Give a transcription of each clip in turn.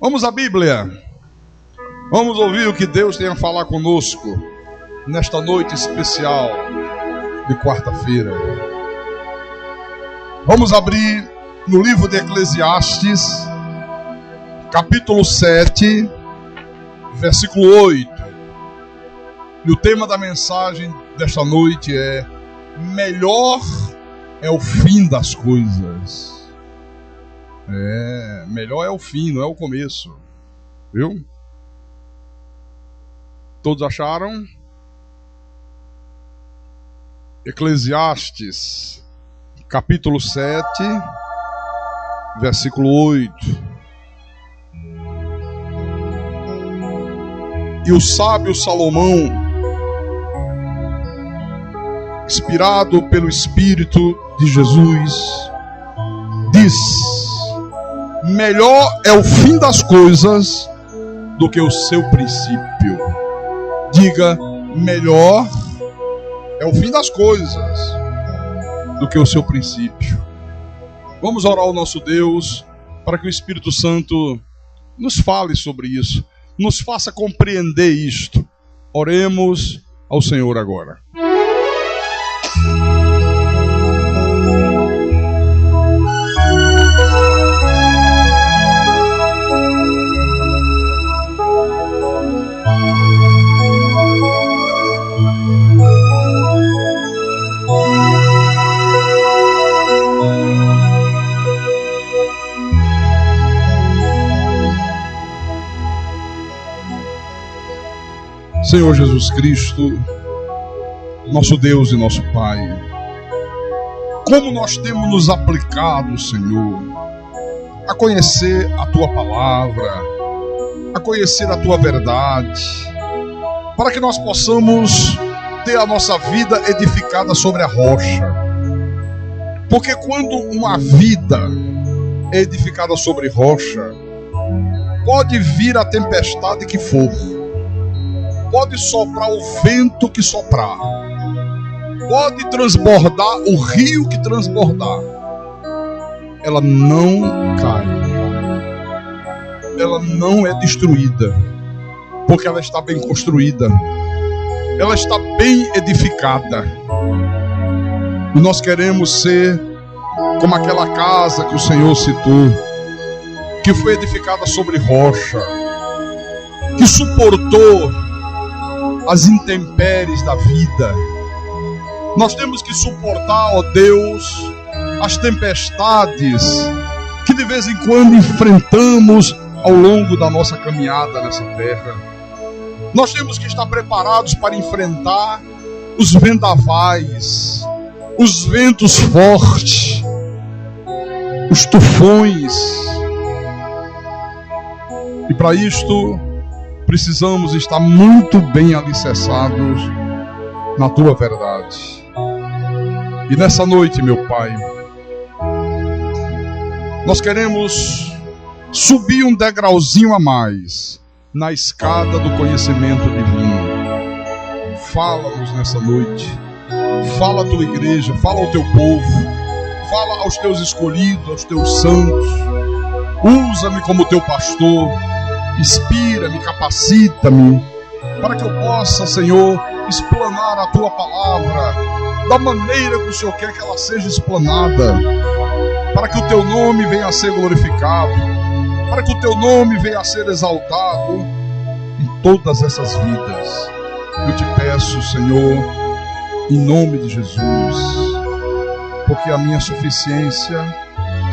Vamos à Bíblia. Vamos ouvir o que Deus tem a falar conosco nesta noite especial de quarta-feira. Vamos abrir no livro de Eclesiastes, capítulo 7, versículo 8. E o tema da mensagem desta noite é: melhor é o fim das coisas. Melhor é o fim, não é o começo. Viu? Todos acharam? Eclesiastes, capítulo 7, versículo 8. E o sábio Salomão, inspirado pelo Espírito de Jesus, diz: melhor é o fim das coisas do que o seu princípio. Diga: melhor é o fim das coisas do que o seu princípio. Vamos orar ao nosso Deus para que o Espírito Santo nos fale sobre isso, nos faça compreender isto. Oremos ao Senhor agora. Senhor Jesus Cristo, nosso Deus e nosso Pai, como nós temos nos aplicado, Senhor, a conhecer a Tua Palavra, a conhecer a Tua verdade, para que nós possamos ter a nossa vida edificada sobre a rocha. Porque quando uma vida é edificada sobre rocha, pode vir a tempestade que for, pode soprar o vento que soprar, pode transbordar o rio que transbordar, ela não cai, ela não é destruída, porque ela está bem construída, ela está bem edificada. E nós queremos ser como aquela casa que o Senhor citou, que foi edificada sobre rocha, que suportou as intempéries da vida. Nós temos que suportar, ó Deus, as tempestades que de vez em quando enfrentamos ao longo da nossa caminhada nessa terra. Nós temos que estar preparados para enfrentar os vendavais, os ventos fortes, os tufões. E para isto precisamos estar muito bem alicerçados na Tua verdade. E nessa noite, meu Pai, nós queremos subir um degrauzinho a mais na escada do conhecimento divino. Fala-nos nessa noite, fala à Tua igreja, fala ao Teu povo, fala aos Teus escolhidos, aos Teus santos. Usa-me como Teu pastor, inspira-me, capacita-me, para que eu possa, Senhor, explanar a Tua palavra da maneira que o Senhor quer que ela seja explanada, para que o Teu nome venha a ser glorificado, para que o Teu nome venha a ser exaltado em todas essas vidas. Eu te peço, Senhor, em nome de Jesus, porque a minha suficiência,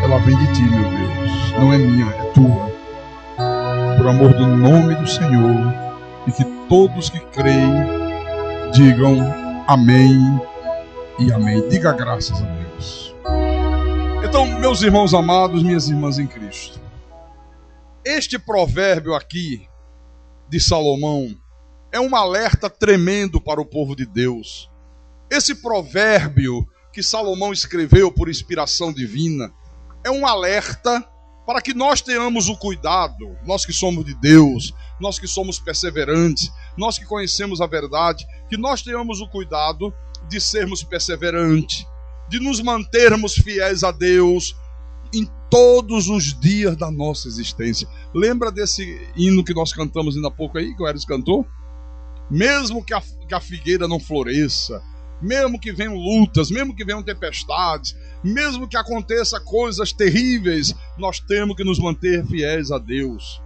ela vem de Ti, meu Deus, não é minha, é Tua. Por amor do nome do Senhor, e que todos que creem digam amém e amém. Diga graças a Deus. Então, meus irmãos amados, minhas irmãs em Cristo, este provérbio aqui de Salomão é um alerta tremendo para o povo de Deus. Esse provérbio que Salomão escreveu por inspiração divina é um alerta para que nós tenhamos o cuidado, nós que somos de Deus, nós que somos perseverantes, nós que conhecemos a verdade, que nós tenhamos o cuidado de sermos perseverantes, de nos mantermos fiéis a Deus em todos os dias da nossa existência. Lembra desse hino que nós cantamos ainda há pouco aí, que o Eris cantou? Mesmo que a figueira não floresça, mesmo que venham lutas, mesmo que venham tempestades, mesmo que aconteça coisas terríveis, nós temos que nos manter fiéis a Deus.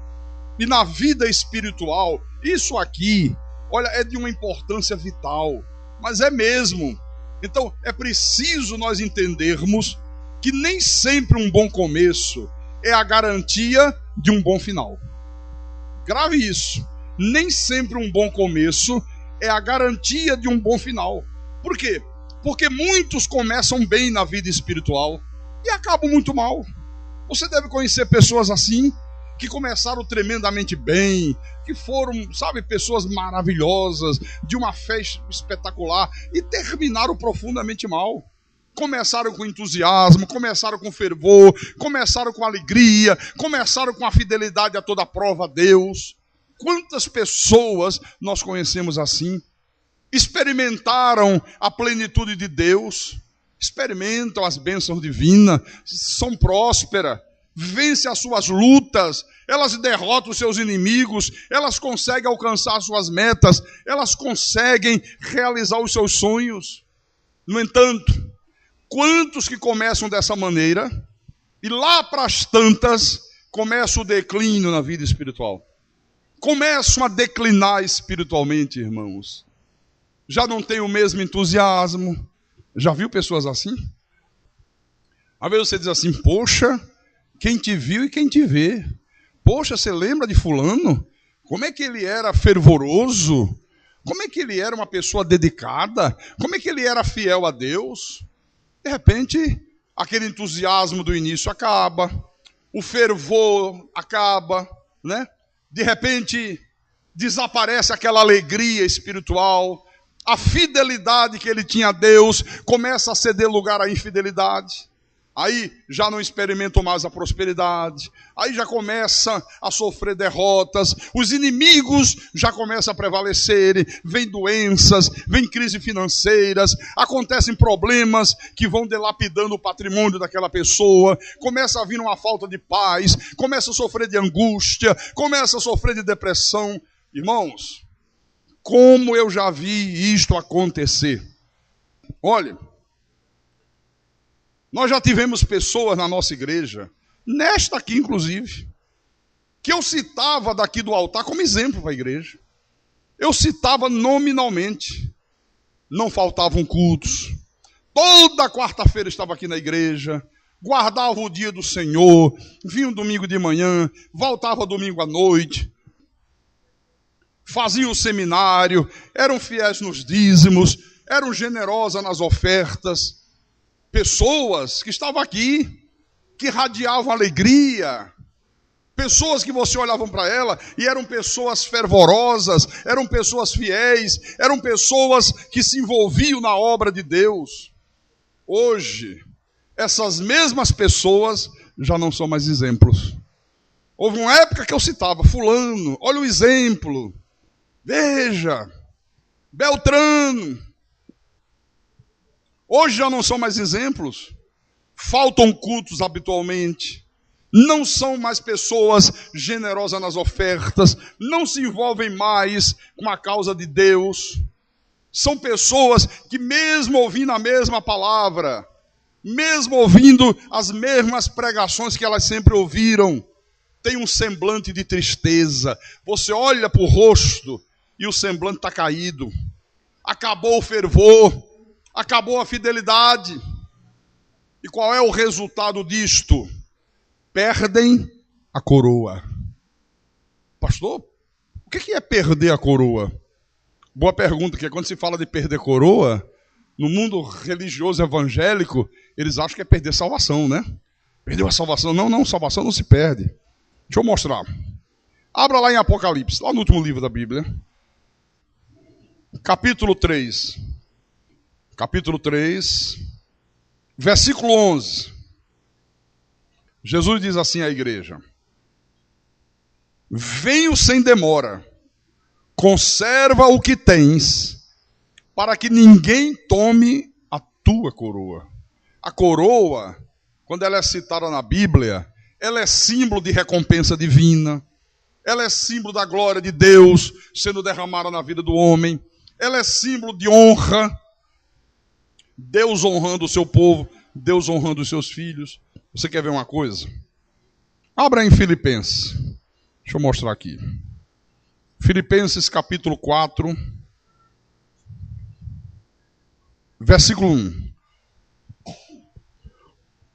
E na vida espiritual, isso aqui, olha, é de uma importância vital, mas é mesmo. Então, é preciso nós entendermos que nem sempre um bom começo é a garantia de um bom final. Grave isso. Nem sempre um bom começo é a garantia de um bom final. Por quê? Porque muitos começam bem na vida espiritual e acabam muito mal. Você deve conhecer pessoas assim, que começaram tremendamente bem, que foram, pessoas maravilhosas, de uma fé espetacular, e terminaram profundamente mal. Começaram com entusiasmo, começaram com fervor, começaram com alegria, começaram com a fidelidade a toda prova a Deus. Quantas pessoas nós conhecemos assim? Experimentaram a plenitude de Deus, experimentam as bênçãos divinas, são prósperas, vencem as suas lutas, elas derrotam os seus inimigos, elas conseguem alcançar suas metas, elas conseguem realizar os seus sonhos. No entanto, quantos que começam dessa maneira e lá para as tantas começa o declínio na vida espiritual? Começam a declinar espiritualmente, irmãos. Já não tem o mesmo entusiasmo. Já viu pessoas assim? Às vezes você diz assim, poxa, quem te viu e quem te vê. Poxa, você lembra de fulano? Como é que ele era fervoroso? Como é que ele era uma pessoa dedicada? Como é que ele era fiel a Deus? De repente, aquele entusiasmo do início acaba, o fervor acaba, né? De repente, desaparece aquela alegria espiritual, a fidelidade que ele tinha a Deus começa a ceder lugar à infidelidade. Aí já não experimentam mais a prosperidade, aí já começa a sofrer derrotas, os inimigos já começam a prevalecer, vem doenças, vem crises financeiras, acontecem problemas que vão dilapidando o patrimônio daquela pessoa, começa a vir uma falta de paz, começa a sofrer de angústia, começa a sofrer de depressão. Irmãos, como eu já vi isto acontecer. Olha, nós já tivemos pessoas na nossa igreja, nesta aqui inclusive, que eu citava daqui do altar como exemplo para a igreja. Eu citava nominalmente. Não faltavam cultos. Toda quarta-feira estava aqui na igreja, guardava o dia do Senhor, vinha um domingo de manhã, voltava domingo à noite, faziam o seminário, eram fiéis nos dízimos, eram generosas nas ofertas. Pessoas que estavam aqui, que radiavam alegria, pessoas que você olhava para ela e eram pessoas fervorosas, eram pessoas fiéis, eram pessoas que se envolviam na obra de Deus. Hoje, essas mesmas pessoas já não são mais exemplos. Houve uma época que eu citava, fulano, olha o exemplo, veja, Beltrano. Hoje já não são mais exemplos, faltam cultos habitualmente, não são mais pessoas generosas nas ofertas, não se envolvem mais com a causa de Deus. São pessoas que mesmo ouvindo a mesma palavra, mesmo ouvindo as mesmas pregações que elas sempre ouviram, tem um semblante de tristeza. Você olha para o rosto e o semblante está caído. Acabou o fervor, acabou a fidelidade. E qual é o resultado disto? Perdem a coroa. Pastor, o que é perder a coroa? Boa pergunta, porque quando se fala de perder coroa, no mundo religioso evangélico, eles acham que é perder salvação, né? Perdeu a salvação. Não, salvação não se perde. Deixa eu mostrar. Abra lá em Apocalipse, lá no último livro da Bíblia. Capítulo 3. Capítulo 3, versículo 11. Jesus diz assim à igreja: venho sem demora, conserva o que tens, para que ninguém tome a tua coroa. A coroa quando ela é citada na Bíblia, ela é símbolo de recompensa divina, ela é símbolo da glória de Deus sendo derramada na vida do homem, ela é símbolo de honra, Deus honrando o seu povo, Deus honrando os seus filhos. Você quer ver uma coisa? Abra em Filipenses, deixa eu mostrar aqui. Filipenses capítulo 4, versículo 1.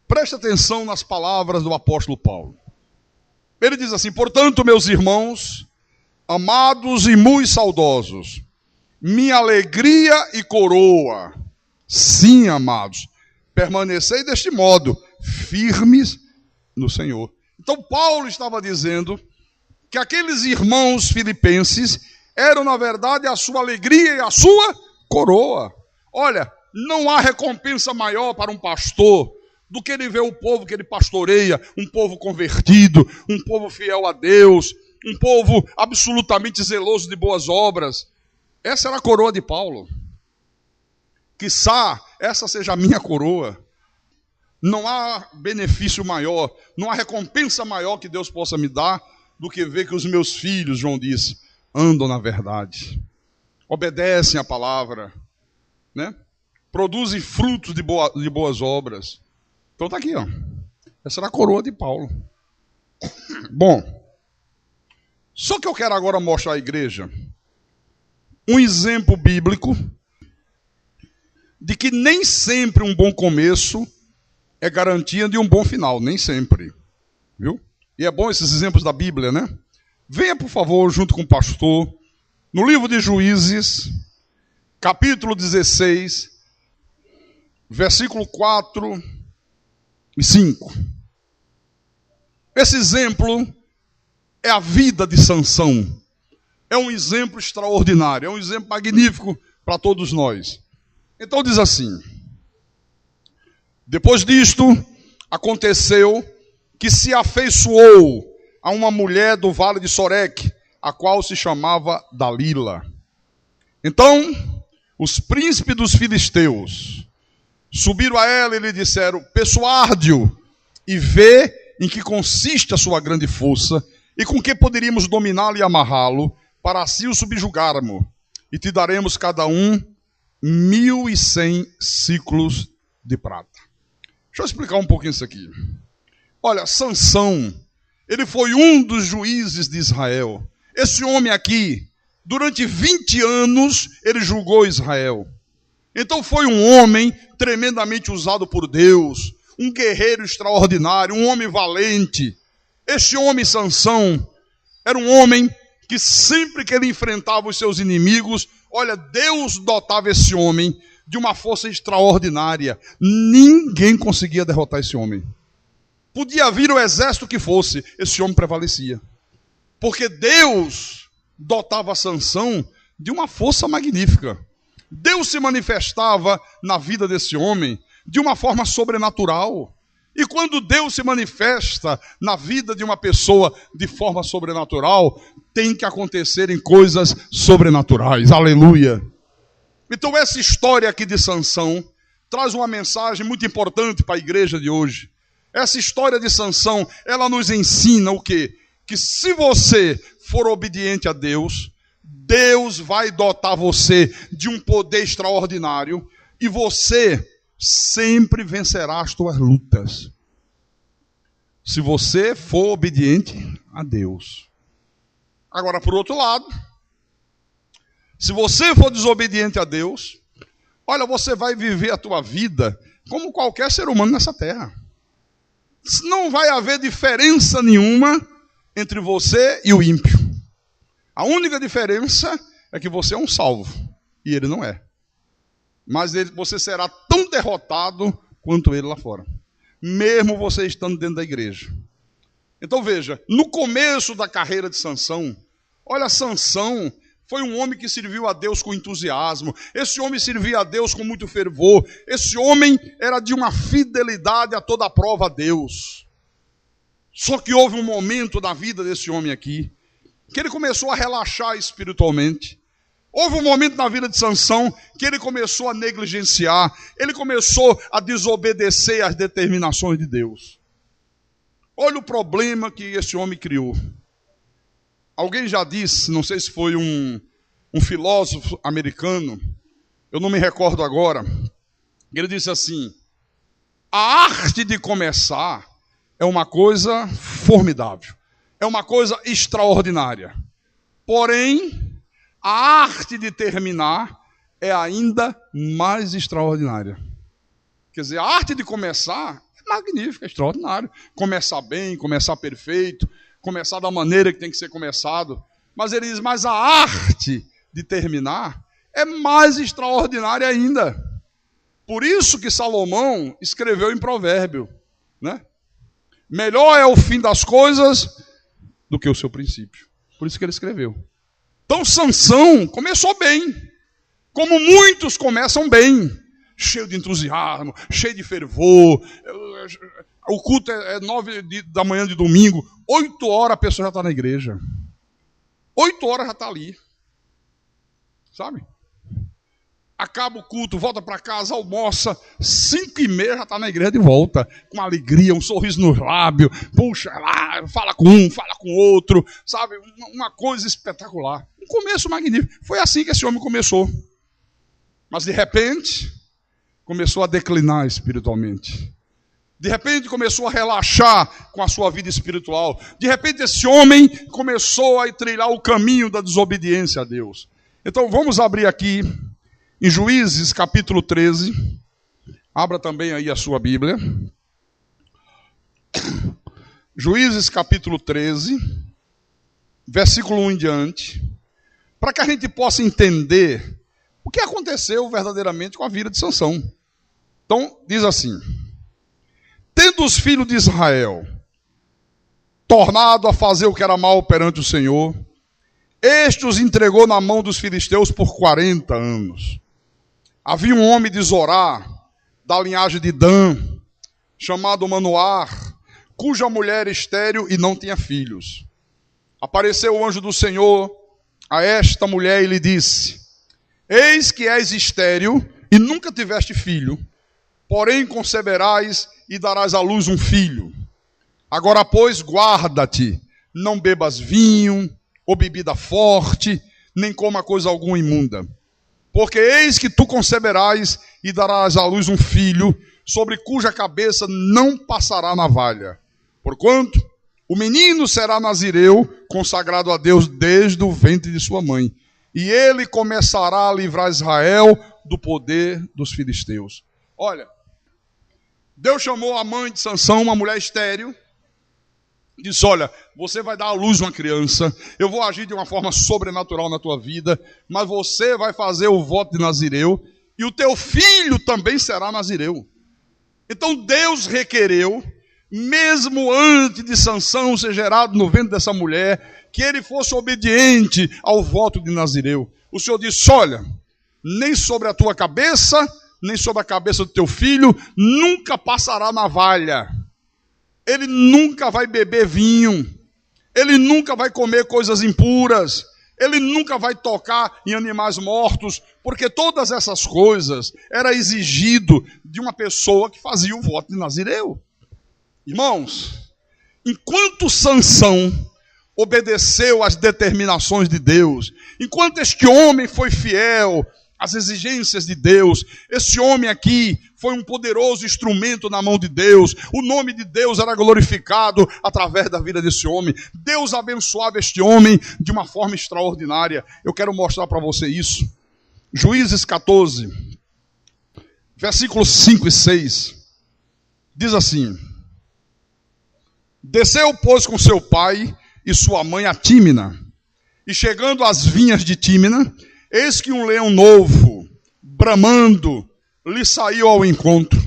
Preste atenção nas palavras do apóstolo Paulo. Ele diz assim: portanto, meus irmãos, amados e muito saudosos, minha alegria e coroa, sim, amados, permanecei deste modo, firmes no Senhor. Então Paulo estava dizendo que aqueles irmãos filipenses eram, na verdade, a sua alegria e a sua coroa. Olha, não há recompensa maior para um pastor do que ele ver o povo que ele pastoreia, um povo convertido, um povo fiel a Deus, um povo absolutamente zeloso de boas obras. Essa era a coroa de Paulo. Quiçá essa seja a minha coroa. Não há benefício maior, não há recompensa maior que Deus possa me dar do que ver que os meus filhos, João disse, andam na verdade, obedecem à palavra, né? Produzem frutos de boas obras. Então está aqui, ó. Essa era a coroa de Paulo. Bom, só que eu quero agora mostrar à igreja um exemplo bíblico de que nem sempre um bom começo é garantia de um bom final, nem sempre, viu? E é bom esses exemplos da Bíblia, né? Venha, por favor, junto com o pastor, no livro de Juízes, capítulo 16, versículo 4 e 5. Esse exemplo é a vida de Sansão. É um exemplo extraordinário, é um exemplo magnífico para todos nós. Então diz assim: depois disto, aconteceu que se afeiçoou a uma mulher do vale de Soreque, a qual se chamava Dalila. Então, os príncipes dos filisteus subiram a ela e lhe disseram: persuade-o e vê em que consiste a sua grande força e com que poderíamos dominá-lo e amarrá-lo, para assim o subjugarmos, e te daremos cada um 1.100 ciclos de prata. Deixa eu explicar um pouquinho isso aqui. Olha, Sansão, ele foi um dos juízes de Israel. Esse homem aqui, durante 20 anos, ele julgou Israel. Então foi um homem tremendamente usado por Deus, um guerreiro extraordinário, um homem valente. Esse homem, Sansão, era um homem que sempre que ele enfrentava os seus inimigos, olha, Deus dotava esse homem de uma força extraordinária. Ninguém conseguia derrotar esse homem. Podia vir o exército que fosse, esse homem prevalecia. Porque Deus dotava Sansão de uma força magnífica. Deus se manifestava na vida desse homem de uma forma sobrenatural. E quando Deus se manifesta na vida de uma pessoa de forma sobrenatural, tem que acontecerem coisas sobrenaturais. Aleluia! Então essa história aqui de Sansão traz uma mensagem muito importante para a igreja de hoje. Essa história de Sansão, ela nos ensina o quê? Que se você for obediente a Deus, Deus vai dotar você de um poder extraordinário e você sempre vencerá as tuas lutas. Se você for obediente a Deus. Agora, por outro lado, se você for desobediente a Deus, olha, você vai viver a tua vida como qualquer ser humano nessa terra. Não vai haver diferença nenhuma entre você e o ímpio. A única diferença é que você é um salvo e ele não é. Mas você será tão derrotado quanto ele lá fora, mesmo você estando dentro da igreja. Então veja, no começo da carreira de Sansão, olha, Sansão foi um homem que serviu a Deus com entusiasmo. Esse homem servia a Deus com muito fervor. Esse homem era de uma fidelidade a toda prova a Deus. Só que houve um momento da vida desse homem aqui, que ele começou a relaxar espiritualmente. Houve um momento na vida de Sansão que ele começou a negligenciar, ele começou a desobedecer às determinações de Deus. Olha o problema que esse homem criou. Alguém já disse, não sei se foi um filósofo americano, eu não me recordo agora, ele disse assim: a arte de começar é uma coisa formidável, é uma coisa extraordinária. Porém, a arte de terminar é ainda mais extraordinária. Quer dizer, a arte de começar é magnífica, é extraordinária. Começar bem, começar perfeito, começar da maneira que tem que ser começado. Mas ele diz, mas a arte de terminar é mais extraordinária ainda. Por isso que Salomão escreveu em Provérbio, né? Melhor é o fim das coisas do que o seu princípio. Por isso que ele escreveu. Então Sansão começou bem, como muitos começam bem, cheio de entusiasmo, cheio de fervor. O culto é 9 da manhã de domingo, 8 horas a pessoa já está na igreja. 8 horas já está ali, sabe? Acaba o culto, volta para casa, almoça, 5h30 já está na igreja de volta, com alegria, um sorriso nos lábios, puxa lá, fala com um, fala com outro, sabe? Uma coisa espetacular. Um começo magnífico. Foi assim que esse homem começou. Mas de repente, começou a declinar espiritualmente. De repente começou a relaxar com a sua vida espiritual. De repente esse homem começou a trilhar o caminho da desobediência a Deus. Então vamos abrir aqui em Juízes capítulo 13, abra também aí a sua Bíblia. Juízes capítulo 13, versículo 1 em diante, para que a gente possa entender o que aconteceu verdadeiramente com a vida de Sansão. Então, diz assim: tendo os filhos de Israel tornado a fazer o que era mal perante o Senhor, este os entregou na mão dos filisteus por 40 anos. Havia um homem de Zorá, da linhagem de Dan, chamado Manoar, cuja mulher era estéril e não tinha filhos. Apareceu o anjo do Senhor a esta mulher e lhe disse: eis que és estéril e nunca tiveste filho, porém conceberás e darás à luz um filho. Agora, pois, guarda-te, não bebas vinho ou bebida forte, nem coma coisa alguma imunda. Porque eis que tu conceberás e darás à luz um filho, sobre cuja cabeça não passará navalha. Porquanto o menino será nazireu, consagrado a Deus desde o ventre de sua mãe. E ele começará a livrar Israel do poder dos filisteus. Olha, Deus chamou a mãe de Sansão, uma mulher estéril, disse: olha, você vai dar à luz uma criança, eu vou agir de uma forma sobrenatural na tua vida, mas você vai fazer o voto de nazireu, e o teu filho também será nazireu. Então Deus requereu, mesmo antes de Sansão ser gerado no ventre dessa mulher, que ele fosse obediente ao voto de nazireu. O Senhor disse: olha, nem sobre a tua cabeça, nem sobre a cabeça do teu filho, nunca passará navalha. Ele nunca vai beber vinho, ele nunca vai comer coisas impuras, ele nunca vai tocar em animais mortos, porque todas essas coisas era exigido de uma pessoa que fazia o voto de nazireu. Irmãos, enquanto Sansão obedeceu às determinações de Deus, enquanto este homem foi fiel às exigências de Deus, esse homem aqui foi um poderoso instrumento na mão de Deus, o nome de Deus era glorificado através da vida desse homem, Deus abençoava este homem de uma forma extraordinária. Eu quero mostrar para você isso. Juízes 14, versículos 5 e 6, diz assim: desceu, pois, com seu pai e sua mãe a Tímina, e chegando às vinhas de Tímina, eis que um leão novo, bramando, lhe saiu ao encontro.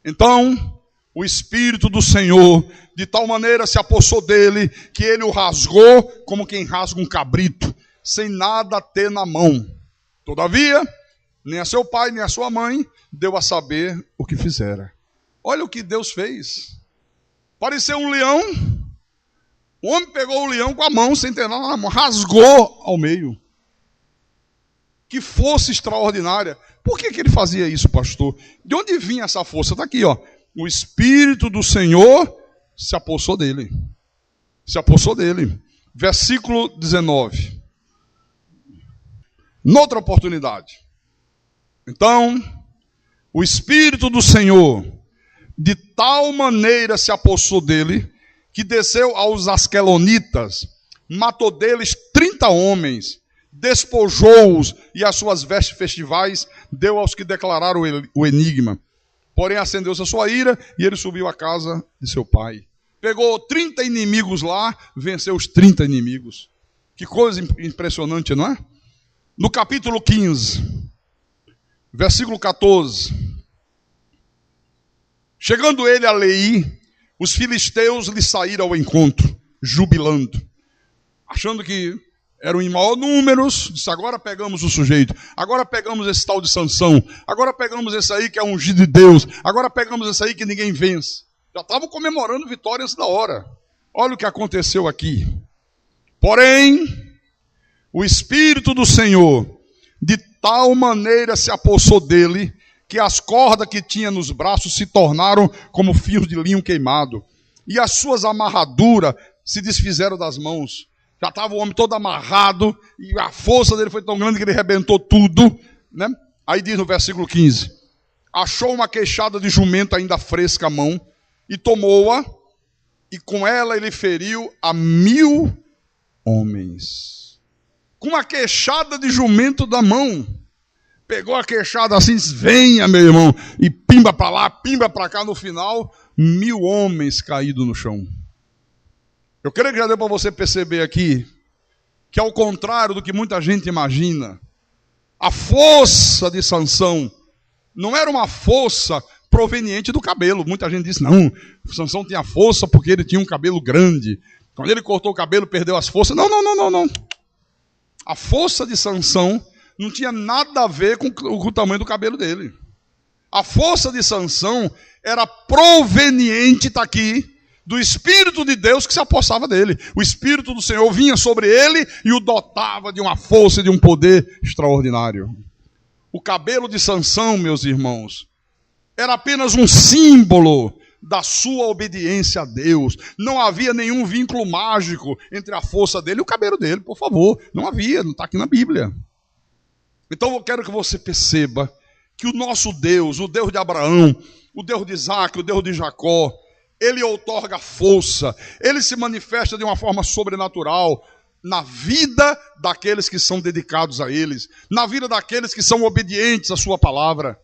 Então, o Espírito do Senhor, de tal maneira se apossou dele, que ele o rasgou como quem rasga um cabrito, sem nada ter na mão. Todavia, nem a seu pai, nem a sua mãe, deu a saber o que fizera. Olha o que Deus fez. Pareceu um leão, o homem pegou o leão com a mão, sem ter nada na mão, rasgou ao meio. que fosse extraordinária. Por que ele fazia isso, pastor? De onde vinha essa força? Está aqui, ó. O Espírito do Senhor se apossou dele. Se apossou dele. Versículo 19. Noutra oportunidade. Então, o Espírito do Senhor de tal maneira se apossou dele, que desceu aos asquelonitas, matou deles 30 homens, despojou-os e as suas vestes festivais deu aos que declararam o enigma. Porém acendeu-se a sua ira e ele subiu à casa de seu pai. Pegou 30 inimigos lá, venceu os 30 inimigos. Que coisa impressionante, não é? No capítulo 15, versículo 14. Chegando ele a Leí, os filisteus lhe saíram ao encontro, jubilando. Achando que eram em maior números, disse, agora pegamos o sujeito, agora pegamos esse tal de Sansão, agora pegamos esse aí que é ungido de Deus, agora pegamos esse aí que ninguém vence. Já estavam comemorando vitória antes da hora. Olha o que aconteceu aqui. Porém, o Espírito do Senhor de tal maneira se apossou dele, que as cordas que tinha nos braços se tornaram como fios de linho queimado, e as suas amarraduras se desfizeram das mãos. Já estava o homem todo amarrado, e a força dele foi tão grande que ele arrebentou tudo, né? Aí diz no versículo 15, achou uma queixada de jumento ainda fresca à mão, e tomou-a, e com ela ele feriu a 1000 homens. Com uma queixada de jumento da mão. Pegou a queixada assim, venha meu irmão, e pimba para lá, pimba para cá, no final, 1000 homens caídos no chão. Eu creio que já deu para você perceber aqui, que ao contrário do que muita gente imagina, a força de Sansão não era uma força proveniente do cabelo. Muita gente diz, não, Sansão tinha força porque ele tinha um cabelo grande. Quando ele cortou o cabelo, perdeu as forças. Não. A força de Sansão não tinha nada a ver com o tamanho do cabelo dele. A força de Sansão era proveniente, está aqui, do Espírito de Deus que se apossava dele. O Espírito do Senhor vinha sobre ele e o dotava de uma força e de um poder extraordinário. O cabelo de Sansão, meus irmãos, era apenas um símbolo da sua obediência a Deus. Não havia nenhum vínculo mágico entre a força dele e o cabelo dele, por favor. Não havia, não está aqui na Bíblia. Então eu quero que você perceba que o nosso Deus, o Deus de Abraão, o Deus de Isaac, o Deus de Jacó, ele outorga força, ele se manifesta de uma forma sobrenatural na vida daqueles que são dedicados a eles, na vida daqueles que são obedientes à sua palavra.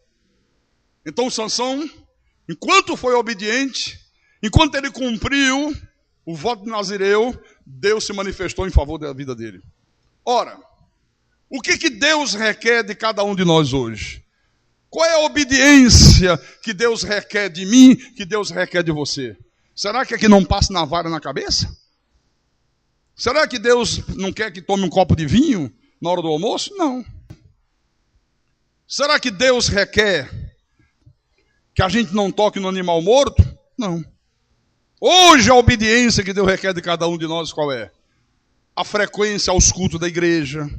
Então Sansão, enquanto foi obediente, enquanto ele cumpriu o voto de Nazireu, Deus se manifestou em favor da vida dele. Ora, o que Deus requer de cada um de nós hoje? Qual é a obediência que Deus requer de mim, que Deus requer de você? Será que não passe na vara na cabeça? Será que Deus não quer que tome um copo de vinho na hora do almoço? Não. Será que Deus requer que a gente não toque no animal morto? Não. Hoje a obediência que Deus requer de cada um de nós qual é? A frequência aos cultos da igreja,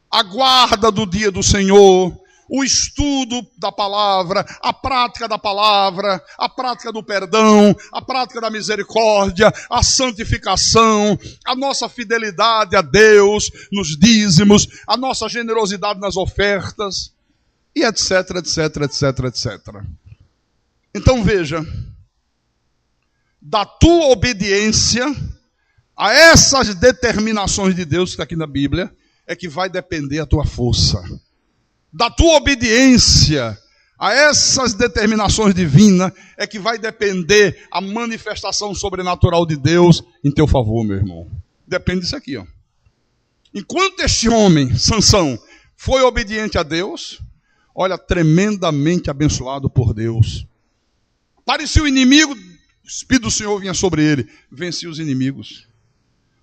a guarda do dia do Senhor, o estudo da palavra, a prática da palavra, a prática do perdão, a prática da misericórdia, a santificação, a nossa fidelidade a Deus nos dízimos, a nossa generosidade nas ofertas, e etc, etc, etc, etc. Então veja, da tua obediência a essas determinações de Deus que está aqui na Bíblia, é que vai depender a tua força. Da tua obediência a essas determinações divinas é que vai depender a manifestação sobrenatural de Deus em teu favor, meu irmão. Depende disso aqui, ó. Enquanto este homem, Sansão, foi obediente a Deus, olha, tremendamente abençoado por Deus. Parecia o inimigo, o Espírito do Senhor vinha sobre ele, vencia os inimigos.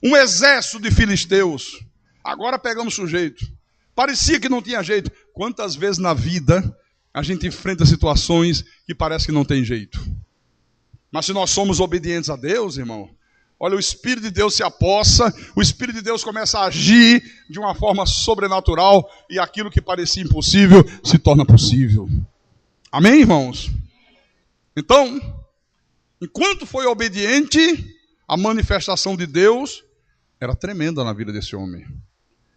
Um exército de filisteus, agora pegamos sujeito. Parecia que não tinha jeito. Quantas vezes na vida a gente enfrenta situações que parece que não tem jeito? Mas se nós somos obedientes a Deus, irmão, Olha, o Espírito de Deus se apossa, o Espírito de Deus começa a agir de uma forma sobrenatural e aquilo que parecia impossível se torna possível. Amém, irmãos? Então, enquanto foi obediente, a manifestação de Deus era tremenda na vida desse homem.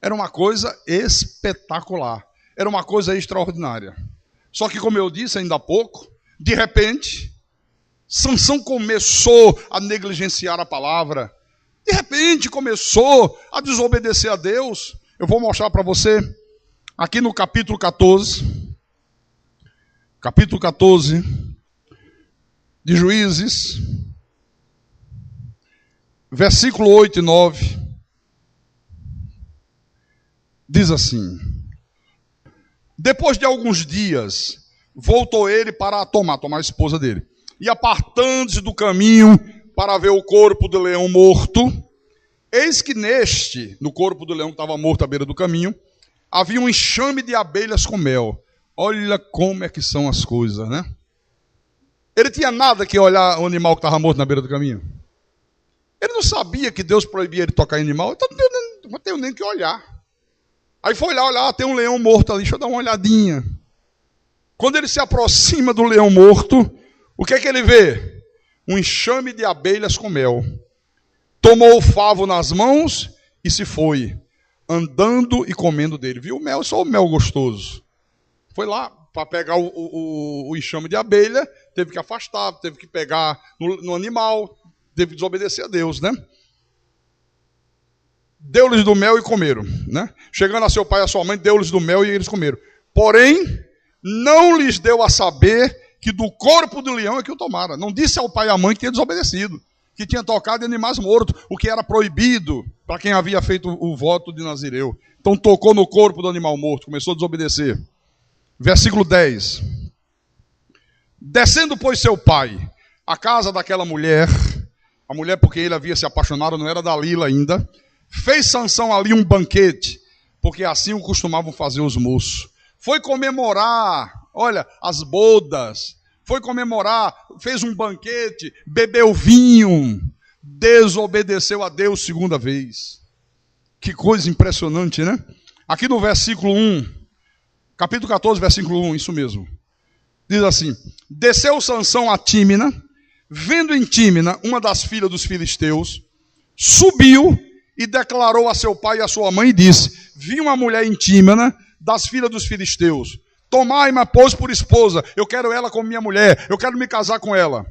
Era uma coisa espetacular, era uma coisa extraordinária. Só que, como eu disse ainda há pouco, de repente, Sansão começou a negligenciar a palavra. De repente começou a desobedecer a Deus. Eu vou mostrar para você aqui no capítulo 14. Capítulo 14 de Juízes, versículo 8 e 9. Diz assim: depois de alguns dias, voltou ele para tomar a esposa dele. E apartando-se do caminho para ver o corpo do leão morto, eis que no corpo do leão que estava morto à beira do caminho, havia um enxame de abelhas com mel. Olha como é que são as coisas, né? Ele tinha nada que olhar o animal que estava morto na beira do caminho. Ele não sabia que Deus proibia ele tocar em animal, então não tenho nem que olhar. Aí foi lá olhar, tem um leão morto ali, deixa eu dar uma olhadinha. Quando ele se aproxima do leão morto, o que é que ele vê? Um enxame de abelhas com mel. Tomou o favo nas mãos e se foi, andando e comendo dele. Viu o mel? Só o mel gostoso. Foi lá para pegar o enxame de abelha, teve que afastar, teve que pegar no animal, teve que desobedecer a Deus, né? Deu-lhes do mel e comeram, né? Chegando a seu pai e a sua mãe, deu-lhes do mel e eles comeram. Porém, não lhes deu a saber que do corpo do leão é que o tomara. Não disse ao pai e à mãe que tinha desobedecido, que tinha tocado em animais mortos, o que era proibido para quem havia feito o voto de Nazireu. Então tocou no corpo do animal morto, começou a desobedecer. Versículo 10. Descendo, pois, seu pai à casa daquela mulher, a mulher porque ele havia se apaixonado, não era Dalila ainda, fez Sansão ali um banquete, porque assim o costumavam fazer os moços. Foi comemorar, olha, as bodas, foi comemorar, fez um banquete, bebeu vinho, desobedeceu a Deus segunda vez. Que coisa impressionante, né? Aqui no versículo 1, capítulo 14, versículo 1, isso mesmo. Diz assim: desceu Sansão a Tímina, vendo em Tímina uma das filhas dos filisteus, subiu e declarou a seu pai e a sua mãe e disse: vi uma mulher em Tímina, das filhas dos filisteus. Tomai-me, pois, por esposa. Eu quero ela como minha mulher. Eu quero me casar com ela.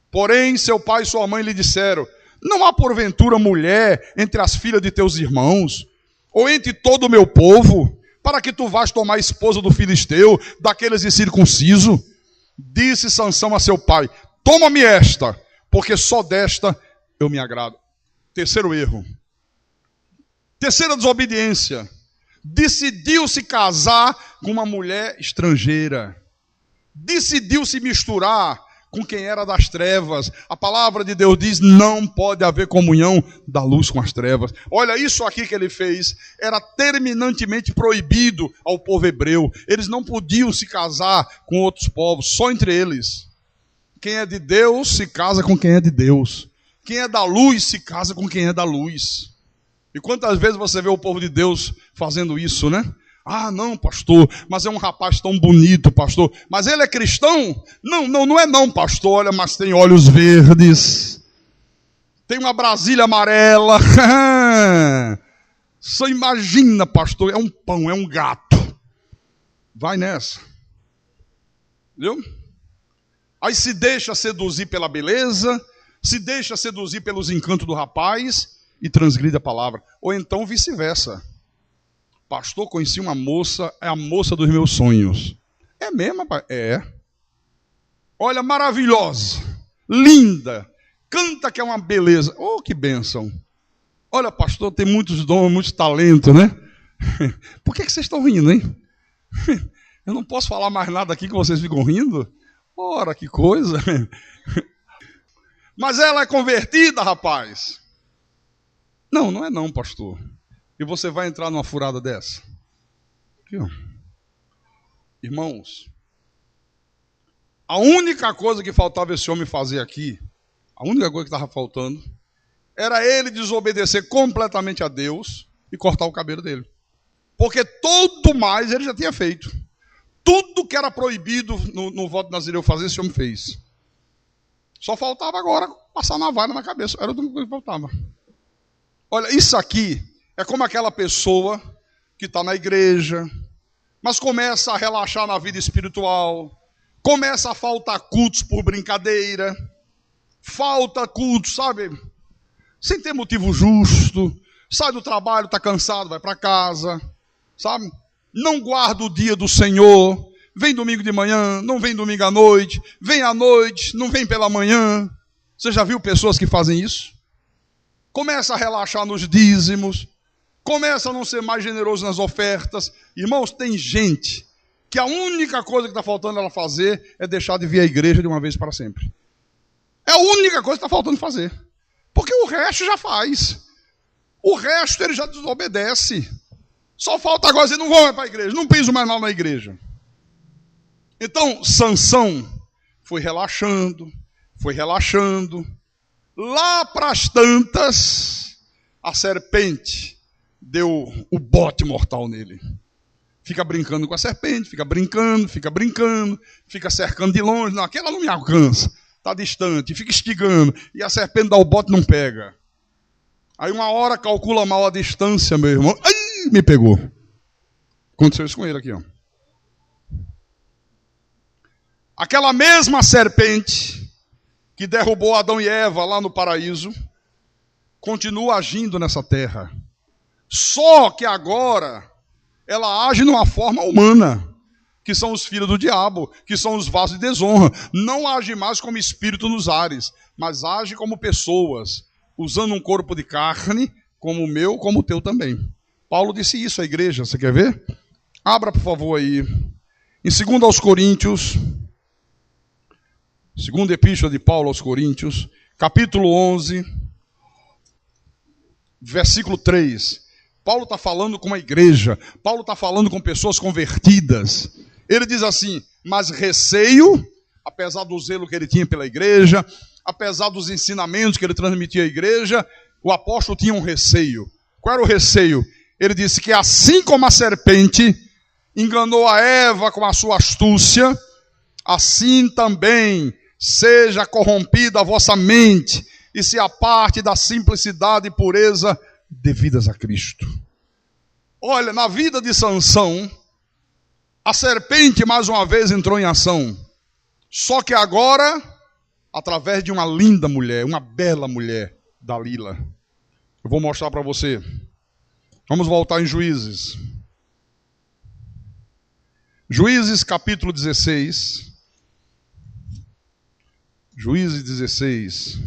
Porém, seu pai e sua mãe lhe disseram: não há porventura mulher entre as filhas de teus irmãos, ou entre todo o meu povo, para que tu vás tomar a esposa do filisteu, daqueles incircunciso? Disse Sansão a seu pai: toma-me esta, porque só desta eu me agrado. Terceiro erro. Terceira desobediência. Decidiu se casar com uma mulher estrangeira. Decidiu se misturar com quem era das trevas. A palavra de Deus diz: não pode haver comunhão da luz com as trevas. Olha, isso aqui que ele fez era terminantemente proibido ao povo hebreu. Eles não podiam se casar com outros povos, só entre eles. Quem é de Deus se casa com quem é de Deus. Quem é da luz se casa com quem é da luz. E quantas vezes você vê o povo de Deus fazendo isso, né? Ah, não, pastor, mas é um rapaz tão bonito, pastor. Mas ele é cristão? Não é não, pastor. Olha, mas tem olhos verdes. Tem uma Brasília amarela. Só imagina, pastor, é um pão, é um gato. Vai nessa. Viu? Aí se deixa seduzir pela beleza, se deixa seduzir pelos encantos do rapaz e transgride a palavra. Ou então vice-versa. Pastor, conheci uma moça, é a moça dos meus sonhos. É mesmo, rapaz? É. Olha, maravilhosa, linda, canta que é uma beleza. Oh, que bênção. Olha, pastor, tem muitos dons, muitos talentos, né? Por que vocês estão rindo, hein? Eu não posso falar mais nada aqui que vocês ficam rindo? Ora, que coisa. Mas ela é convertida, rapaz. Não é não, pastor. E você vai entrar numa furada dessa? Aqui, ó. Irmãos, a única coisa que faltava esse homem fazer aqui, a única coisa que estava faltando, era ele desobedecer completamente a Deus e cortar o cabelo dele. Porque tudo mais ele já tinha feito. Tudo que era proibido no voto nazireu fazer, esse homem fez. Só faltava agora passar navalha na cabeça. Era tudo que faltava. Olha, isso aqui é como aquela pessoa que está na igreja, mas começa a relaxar na vida espiritual, começa a faltar cultos por brincadeira, falta cultos, sabe? Sem ter motivo justo, sai do trabalho, está cansado, vai para casa, sabe? Não guarda o dia do Senhor, vem domingo de manhã, não vem domingo à noite, vem à noite, não vem pela manhã. Você já viu pessoas que fazem isso? Começa a relaxar nos dízimos, começa a não ser mais generoso nas ofertas. Irmãos, tem gente que a única coisa que está faltando ela fazer é deixar de vir à igreja de uma vez para sempre. É a única coisa que está faltando fazer. Porque o resto já faz. O resto ele já desobedece. Só falta agora dizer, não vou mais para a igreja, não piso mais mal na igreja. Então, Sansão foi relaxando. Lá para as tantas, a serpente deu o bote mortal nele. Fica brincando com a serpente, fica brincando, fica cercando de longe. Não, aquela não me alcança, está distante, fica estigando. E a serpente dá o bote e não pega. Aí uma hora calcula mal a distância, meu irmão. Ai, me pegou. Aconteceu isso com ele aqui, ó. Aquela mesma serpente que derrubou Adão e Eva lá no paraíso, continua agindo nessa terra. Só que agora ela age numa forma humana, que são os filhos do diabo, que são os vasos de desonra. Não age mais como espírito nos ares, mas age como pessoas, usando um corpo de carne, como o meu, como o teu também. Paulo disse isso à igreja, você quer ver? Abra, por favor, aí. Em 2 Coríntios, segunda epístola de Paulo aos Coríntios, capítulo 11, versículo 3. Paulo está falando com uma igreja, Paulo está falando com pessoas convertidas. Ele diz assim, mas receio, apesar do zelo que ele tinha pela igreja, apesar dos ensinamentos que ele transmitia à igreja, o apóstolo tinha um receio. Qual era o receio? Ele disse que assim como a serpente enganou a Eva com a sua astúcia, assim também seja corrompida a vossa mente e se aparte da simplicidade e pureza devidas a Cristo. Olha, na vida de Sansão, a serpente mais uma vez entrou em ação. Só que agora, através de uma linda mulher, uma bela mulher, Dalila. Eu vou mostrar para você. Vamos voltar em Juízes. Juízes capítulo 16. Juízes 16.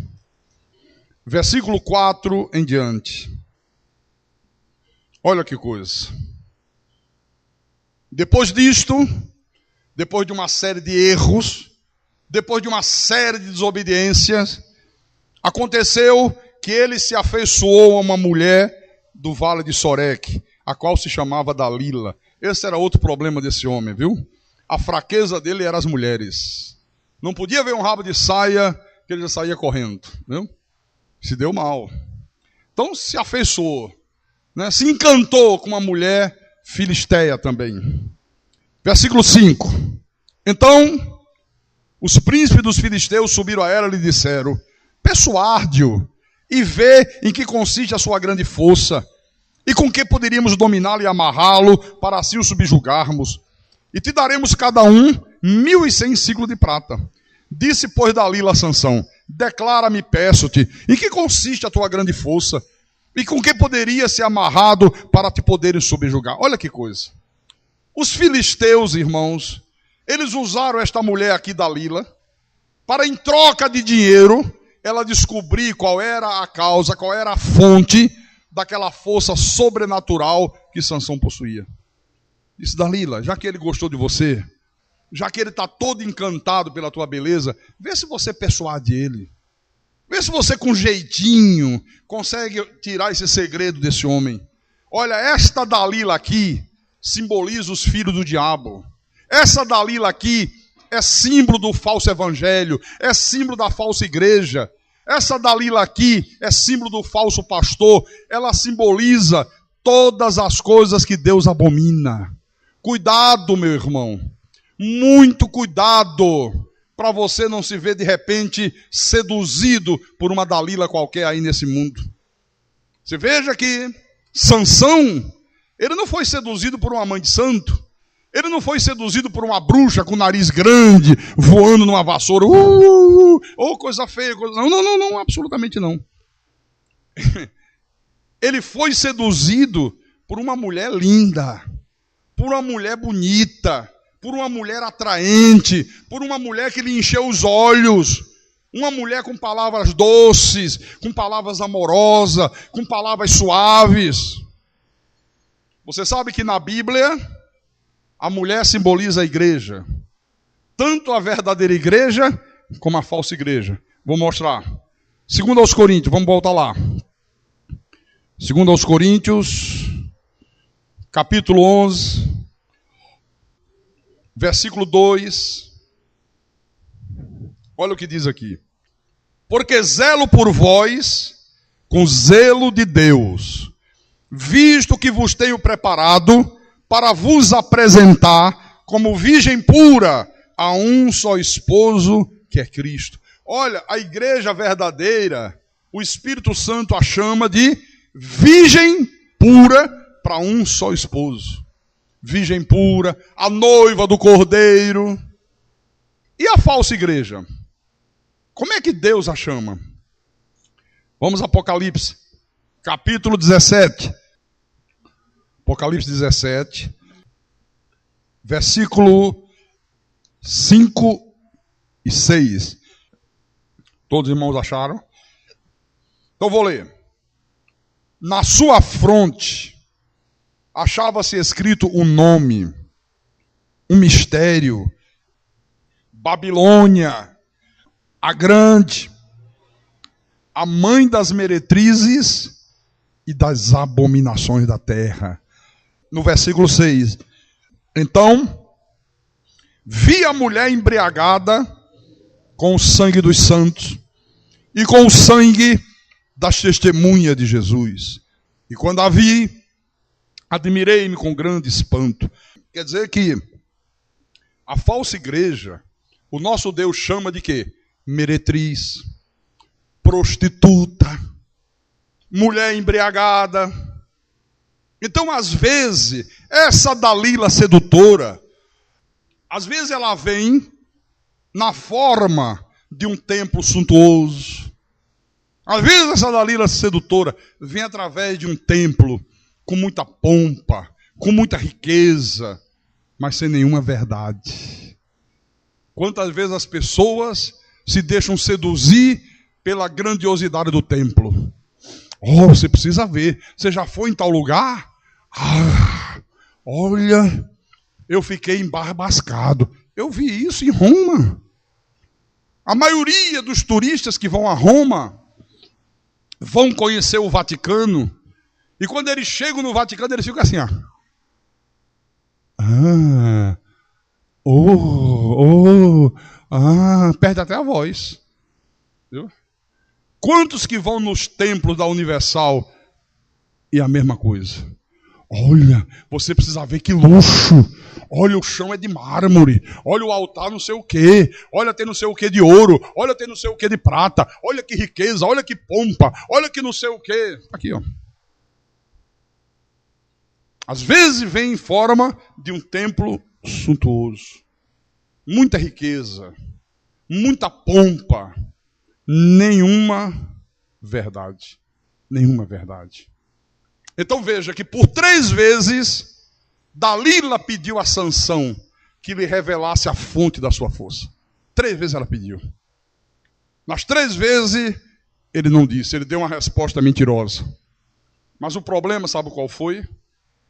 Versículo 4 em diante. Olha que coisa. Depois disto, depois de uma série de erros, depois de uma série de desobediências, aconteceu que ele se afeiçoou a uma mulher do vale de Soreque, a qual se chamava Dalila. Esse era outro problema desse homem, viu? A fraqueza dele eram as mulheres. Não podia ver um rabo de saia que ele já saía correndo, viu? Se deu mal. Então se afeiçoou, né? Se encantou com uma mulher filisteia também. Versículo 5. Então, os príncipes dos filisteus subiram a ela e lhe disseram, persuade-o e vê em que consiste a sua grande força e com que poderíamos dominá-lo e amarrá-lo para assim o subjugarmos. E te daremos cada um 1.100 ciclos de prata. Disse, pois, Dalila a Sansão, declara-me, peço-te, em que consiste a tua grande força e com que poderia ser amarrado para te poderes subjugar. Olha que coisa. Os filisteus, irmãos, eles usaram esta mulher aqui, Dalila, para em troca de dinheiro, ela descobrir qual era a causa, qual era a fonte daquela força sobrenatural que Sansão possuía. Disse, Dalila, já que ele gostou de você, já que ele está todo encantado pela tua beleza, vê se você persuade ele. Vê se você com jeitinho consegue tirar esse segredo desse homem. Olha, esta Dalila aqui simboliza os filhos do diabo. Essa Dalila aqui é símbolo do falso evangelho, é símbolo da falsa igreja. Essa Dalila aqui é símbolo do falso pastor. Ela simboliza todas as coisas que Deus abomina. Cuidado, meu irmão. Muito cuidado para você não se ver de repente seduzido por uma Dalila qualquer aí nesse mundo. Você veja que Sansão, ele não foi seduzido por uma mãe de santo. Ele não foi seduzido por uma bruxa com nariz grande, voando numa vassoura. Coisa feia. Não, absolutamente não. Ele foi seduzido por uma mulher linda, por uma mulher bonita, por uma mulher atraente, por uma mulher que lhe encheu os olhos, uma mulher com palavras doces, com palavras amorosas, com palavras suaves. Você sabe que na Bíblia a mulher simboliza a igreja, tanto a verdadeira igreja como a falsa igreja. Vou mostrar. 2 aos Coríntios, vamos voltar lá. 2 aos Coríntios, capítulo 11, versículo 2. Olha o que diz aqui. Porque zelo por vós com zelo de Deus, visto que vos tenho preparado para vos apresentar como virgem pura a um só esposo, que é Cristo. Olha, a igreja verdadeira, o Espírito Santo a chama de virgem pura para um só esposo. Virgem pura, a noiva do Cordeiro. E a falsa igreja? Como é que Deus a chama? Vamos a Apocalipse, capítulo 17. Apocalipse 17, versículo 5 e 6. Todos os irmãos acharam? Então vou ler. Na sua fronte achava-se escrito um nome, um mistério. Babilônia, a grande, a mãe das meretrizes e das abominações da terra. No versículo 6. Então, vi a mulher embriagada com o sangue dos santos e com o sangue das testemunhas de Jesus. E quando a vi, admirei-me com grande espanto. Quer dizer que a falsa igreja, o nosso Deus chama de quê? Meretriz, prostituta, mulher embriagada. Então, às vezes, essa Dalila sedutora, às vezes ela vem na forma de um templo suntuoso. Às vezes essa Dalila sedutora vem através de um templo com muita pompa, com muita riqueza, mas sem nenhuma verdade. Quantas vezes as pessoas se deixam seduzir pela grandiosidade do templo? Oh, você precisa ver. Você já foi em tal lugar? Ah, olha, eu fiquei embarbascado. Eu vi isso em Roma. A maioria dos turistas que vão a Roma vão conhecer o Vaticano. E quando eles chegam no Vaticano, eles ficam assim, ó. Perde até a voz. Viu? Quantos que vão nos templos da Universal e a mesma coisa? Olha, você precisa ver que luxo. Olha, o chão é de mármore. Olha o altar não sei o quê. Olha, tem não sei o quê de ouro. Olha, tem não sei o quê de prata. Olha que riqueza, olha que pompa. Olha que não sei o quê. Aqui, ó. Às vezes vem em forma de um templo suntuoso. Muita riqueza. Muita pompa. Nenhuma verdade. Nenhuma verdade. Então veja que por 3 vezes Dalila pediu a Sansão que lhe revelasse a fonte da sua força. 3 vezes ela pediu. Nas 3 vezes ele não disse, ele deu uma resposta mentirosa. Mas o problema, sabe qual foi?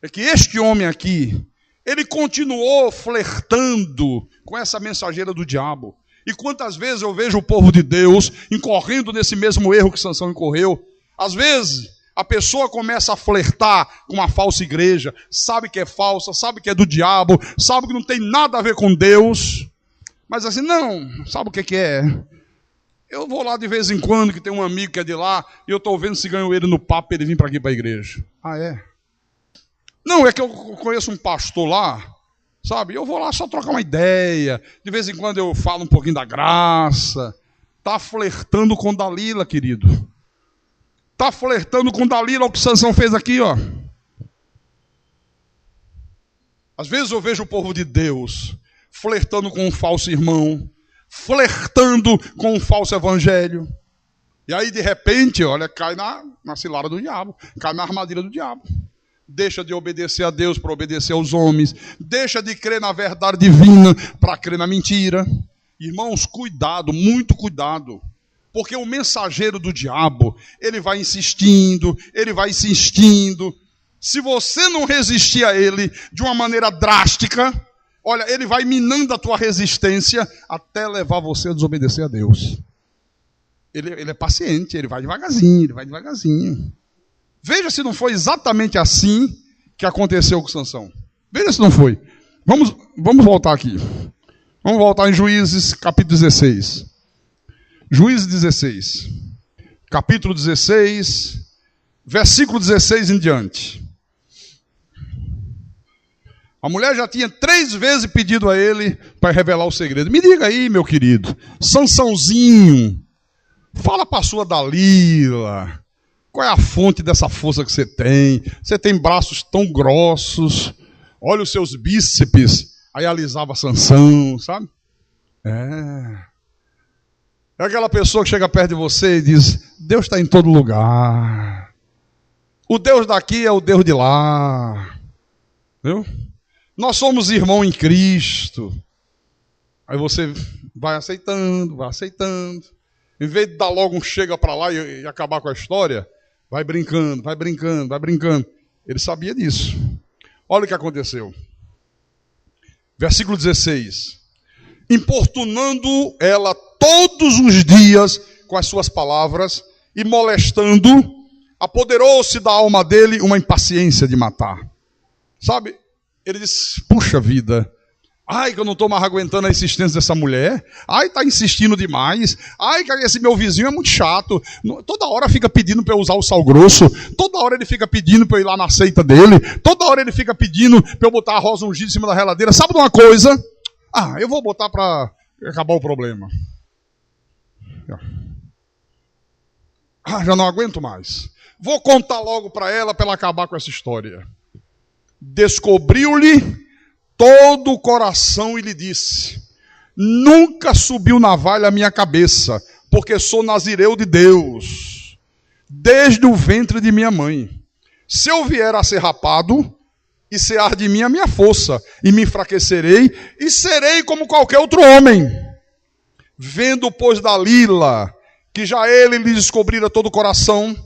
É que este homem aqui, ele continuou flertando com essa mensageira do diabo. E quantas vezes eu vejo o povo de Deus incorrendo nesse mesmo erro que Sansão incorreu. Às vezes a pessoa começa a flertar com uma falsa igreja, sabe que é falsa, sabe que é do diabo, sabe que não tem nada a ver com Deus, mas assim, não, sabe o que é? Eu vou lá de vez em quando, que tem um amigo que é de lá, e eu estou vendo se ganho ele no papo, ele vir para aqui para a igreja. Ah, é? Não, é que eu conheço um pastor lá, sabe? Eu vou lá só trocar uma ideia. De vez em quando eu falo um pouquinho da graça. Está flertando com Dalila, querido. Está flertando com Dalila, o que Sansão fez aqui, ó. Às vezes eu vejo o povo de Deus flertando com um falso irmão, flertando com um falso evangelho. E aí, de repente, olha, cai na cilada do diabo, cai na armadilha do diabo. Deixa de obedecer a Deus para obedecer aos homens. Deixa de crer na verdade divina para crer na mentira. Irmãos, cuidado, muito cuidado. Porque o mensageiro do diabo, ele vai insistindo, ele vai insistindo. Se você não resistir a ele de uma maneira drástica, olha, ele vai minando a tua resistência até levar você a desobedecer a Deus. Ele é paciente, ele vai devagarzinho. Veja se não foi exatamente assim que aconteceu com Sansão. Veja se não foi. Vamos voltar aqui. Vamos voltar em Juízes, capítulo 16. Juízes 16. Capítulo 16, versículo 16 em diante. A mulher já tinha 3 vezes pedido a ele para revelar o segredo. Me diga aí, meu querido, Sansãozinho, fala para a sua Dalila, qual é a fonte dessa força que você tem? Você tem braços tão grossos, olha os seus bíceps. Aí alisava Sansão, sabe? É aquela pessoa que chega perto de você e diz, Deus está em todo lugar. O Deus daqui é o Deus de lá. Viu? Nós somos irmãos em Cristo. Aí você vai aceitando. Em vez de dar logo um chega para lá e acabar com a história, vai brincando. Ele sabia disso. Olha o que aconteceu. Versículo 16. Importunando ela todos os dias com as suas palavras e molestando, apoderou-se da alma dele uma impaciência de matar. Sabe? Ele disse, puxa vida, ai que eu não estou mais aguentando a insistência dessa mulher, ai está insistindo demais, ai que esse meu vizinho é muito chato, toda hora fica pedindo para eu usar o sal grosso, toda hora ele fica pedindo para eu ir lá na seita dele, toda hora ele fica pedindo para eu botar a rosa ungida em cima da reladeira. Sabe de uma coisa? Eu vou botar para acabar o problema. Já não aguento mais. Vou contar logo para ela acabar com essa história. Descobriu-lhe todo o coração e lhe disse, nunca subiu navalha à minha cabeça, porque sou nazireu de Deus, desde o ventre de minha mãe. Se eu vier a ser rapado, e cear de mim a minha força, e me enfraquecerei, e serei como qualquer outro homem. Vendo, pois, Dalila, que já ele lhe descobrira todo o coração,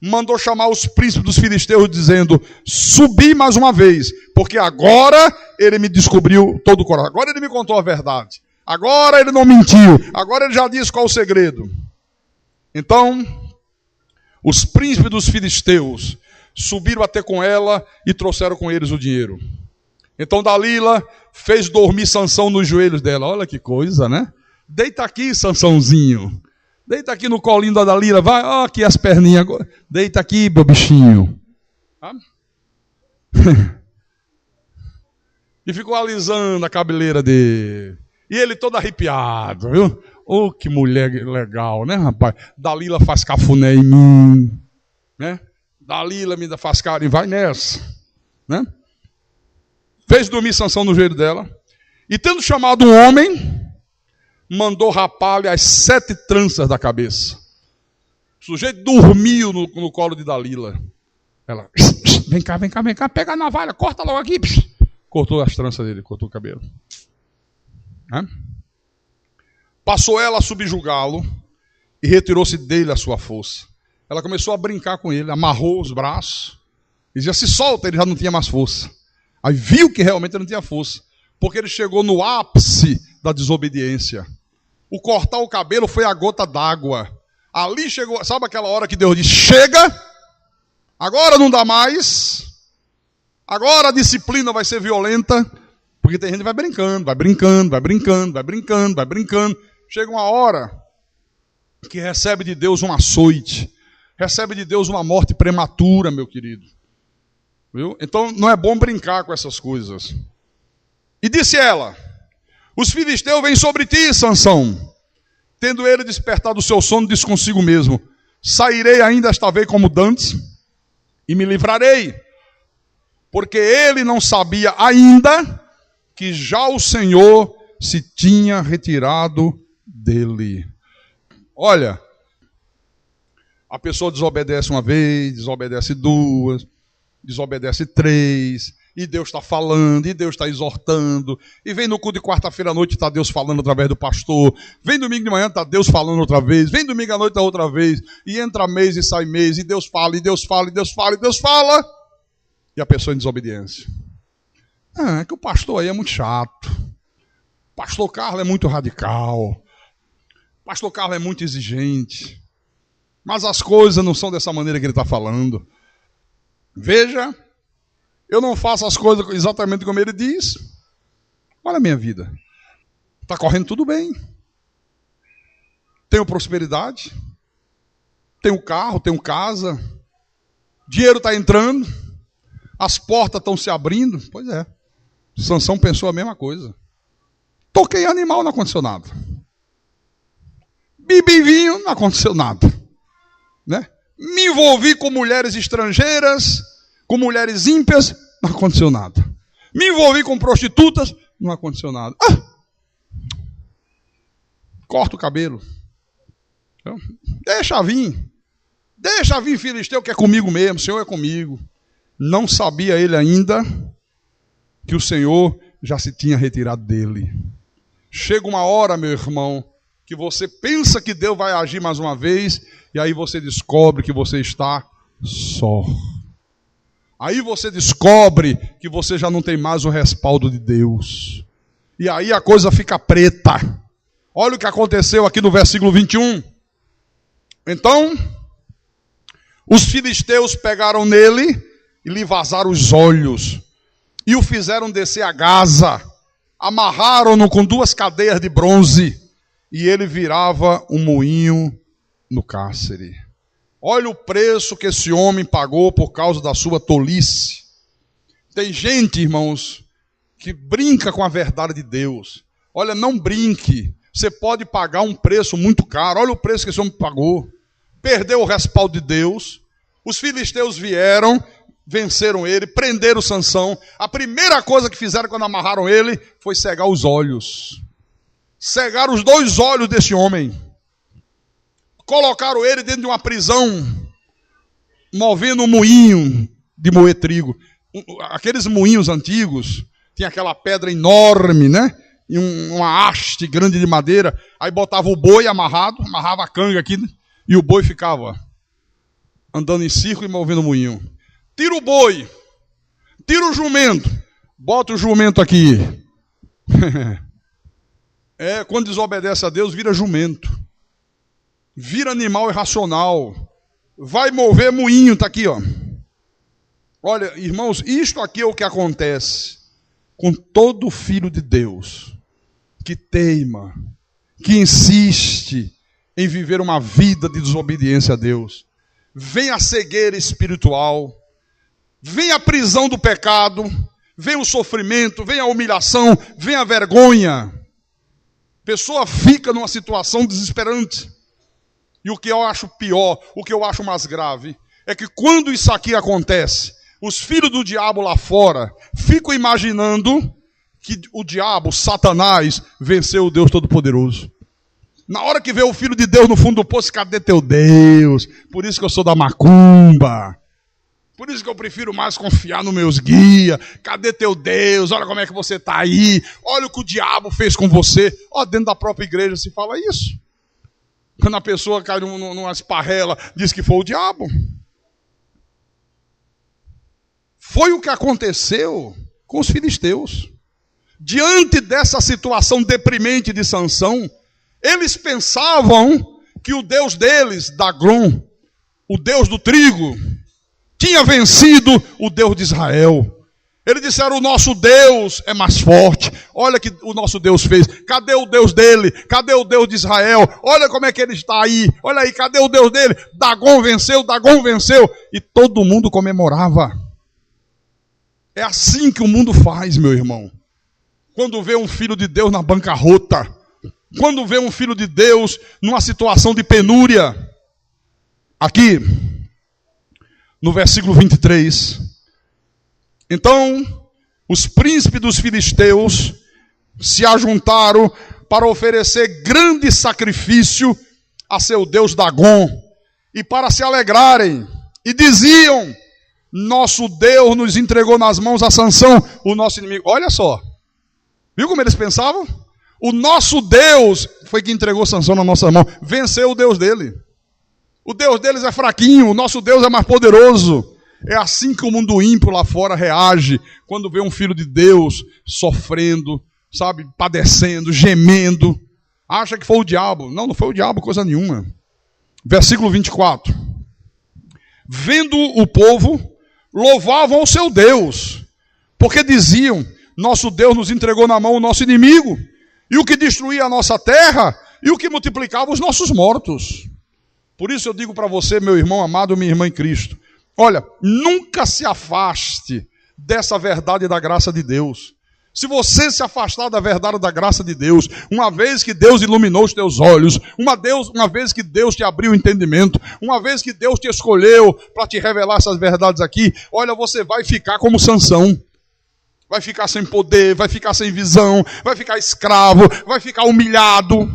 mandou chamar os príncipes dos filisteus, dizendo, subi mais uma vez, porque agora ele me descobriu todo o coração. Agora ele me contou a verdade. Agora ele não mentiu. Agora ele já disse qual é o segredo. Então, os príncipes dos filisteus subiram até com ela e trouxeram com eles o dinheiro. Então Dalila fez dormir Sansão nos joelhos dela. Olha que coisa, né? Deita aqui, Sansãozinho. Deita aqui no colinho da Dalila. Vai, ó, aqui as perninhas. Deita aqui, meu bichinho. E ficou alisando a cabeleira dele. E ele todo arrepiado, viu? Oh, que mulher legal, né, rapaz? Dalila faz cafuné em mim, né? Dalila me faz carinho, vai nessa, né? Fez dormir Sansão no joelho dela. E tendo chamado um homem, mandou rapar-lhe as 7 tranças da cabeça. O sujeito dormiu no colo de Dalila. Ela, vem cá, pega a navalha, corta logo aqui. Cortou as tranças dele, cortou o cabelo. Passou ela a subjugá-lo e retirou-se dele a sua força. Ela começou a brincar com ele, amarrou os braços e dizia, se solta, ele já não tinha mais força. Aí viu que realmente ele não tinha força, porque ele chegou no ápice da desobediência. O cortar o cabelo foi a gota d'água. Ali chegou, sabe aquela hora que Deus disse, chega, agora não dá mais, agora a disciplina vai ser violenta, porque tem gente que vai brincando. Chega uma hora que recebe de Deus um açoite, recebe de Deus uma morte prematura, meu querido. Viu? Então não é bom brincar com essas coisas. E disse ela: os filisteus vêm sobre ti, Sansão. Tendo ele despertado do seu sono, disse consigo mesmo: sairei ainda esta vez como dantes, e me livrarei. Porque ele não sabia ainda que já o Senhor se tinha retirado dele. Olha, a pessoa desobedece uma vez, desobedece duas, desobedece três, e Deus está falando, e Deus está exortando, e vem no culto de quarta-feira à noite, está Deus falando através do pastor, vem domingo de manhã, está Deus falando outra vez, vem domingo à noite, está outra vez, e entra mês e sai mês, e Deus fala, e Deus fala, e Deus fala, e Deus fala, e a pessoa em desobediência. É que o pastor aí é muito chato, o pastor Carlos é muito radical, o pastor Carlos é muito exigente, mas as coisas não são dessa maneira que ele está falando. Veja, eu não faço as coisas exatamente como ele diz. Olha a minha vida. Está correndo tudo bem. Tenho prosperidade. Tenho carro, tenho casa. Dinheiro está entrando. As portas estão se abrindo. Pois é. Sansão pensou a mesma coisa. Toquei animal, não aconteceu nada. Bebi vinho, não aconteceu nada. Né? Me envolvi com mulheres estrangeiras, com mulheres ímpias, não aconteceu nada. Me envolvi com prostitutas, não aconteceu nada. Corta o cabelo. Deixa vir, filisteu, que é comigo mesmo, o Senhor é comigo. Não sabia ele ainda que o Senhor já se tinha retirado dele. Chega uma hora, meu irmão, que você pensa que Deus vai agir mais uma vez, e aí você descobre que você está só. Aí você descobre que você já não tem mais o respaldo de Deus. E aí a coisa fica preta. Olha o que aconteceu aqui no versículo 21. Então, os filisteus pegaram nele e lhe vazaram os olhos, e o fizeram descer a Gaza, amarraram-no com 2 cadeias de bronze, e ele virava um moinho no cárcere. Olha o preço que esse homem pagou por causa da sua tolice. Tem gente, irmãos, que brinca com a verdade de Deus. Olha, não brinque. Você pode pagar um preço muito caro. Olha o preço que esse homem pagou. Perdeu o respaldo de Deus. Os filisteus vieram, venceram ele, prenderam Sansão. A primeira coisa que fizeram quando amarraram ele foi cegar os olhos. Cegaram os 2 olhos desse homem. Colocaram ele dentro de uma prisão, movendo um moinho de moer trigo. Aqueles moinhos antigos, tinha aquela pedra enorme, né? E uma haste grande de madeira. Aí botava o boi amarrado, amarrava a canga aqui, né? E o boi ficava andando em círculo e movendo o moinho. Tira o boi, tira o jumento, bota o jumento aqui. Quando desobedece a Deus, vira jumento. Vira animal irracional. Vai mover moinho, está aqui, ó. Olha, irmãos, isto aqui é o que acontece com todo filho de Deus que teima, que insiste em viver uma vida de desobediência a Deus. Vem a cegueira espiritual, vem a prisão do pecado, vem o sofrimento, vem a humilhação, vem a vergonha. A pessoa fica numa situação desesperante. E o que eu acho pior, o que eu acho mais grave, é que quando isso aqui acontece, os filhos do diabo lá fora ficam imaginando que o diabo, Satanás, venceu o Deus Todo-Poderoso. Na hora que vê o filho de Deus no fundo do poço, cadê teu Deus? Por isso que eu sou da macumba. Por isso que eu prefiro mais confiar nos meus guias. Cadê teu Deus? Olha como é que você está aí. Olha o que o diabo fez com você. Ó, dentro da própria igreja se fala isso. Quando a pessoa cai numa esparrela, diz que foi o diabo. Foi o que aconteceu com os filisteus. Diante dessa situação deprimente de Sansão, eles pensavam que o Deus deles, Dagon, o Deus do trigo, tinha vencido o Deus de Israel. Eles disseram, o nosso Deus é mais forte. Olha o que o nosso Deus fez. Cadê o Deus dele? Cadê o Deus de Israel? Olha como é que ele está aí. Olha aí, cadê o Deus dele? Dagom venceu, Dagom venceu. E todo mundo comemorava. É assim que o mundo faz, meu irmão. Quando vê um filho de Deus na bancarrota. Quando vê um filho de Deus numa situação de penúria. Aqui, no versículo 23... Então, os príncipes dos filisteus se ajuntaram para oferecer grande sacrifício a seu Deus Dagom e para se alegrarem. E diziam, nosso Deus nos entregou nas mãos a Sansão, o nosso inimigo. Olha só, viu como eles pensavam? O nosso Deus foi que entregou Sansão na nossa mão, venceu o Deus dele. O Deus deles é fraquinho, o nosso Deus é mais poderoso. É assim que o mundo ímpio lá fora reage quando vê um filho de Deus sofrendo, sabe, padecendo, gemendo. Acha que foi o diabo. Não, não foi o diabo, coisa nenhuma. Versículo 24. Vendo o povo, louvavam o seu Deus, porque diziam, nosso Deus nos entregou na mão o nosso inimigo, e o que destruía a nossa terra, e o que multiplicava os nossos mortos. Por isso eu digo para você, meu irmão amado, minha irmã em Cristo, olha, nunca se afaste dessa verdade da graça de Deus. Se você se afastar da verdade da graça de Deus, uma vez que Deus iluminou os teus olhos, uma vez que Deus te abriu o entendimento, uma vez que Deus te escolheu para te revelar essas verdades aqui, olha, você vai ficar como Sansão. Vai ficar sem poder, vai ficar sem visão, vai ficar escravo, vai ficar humilhado.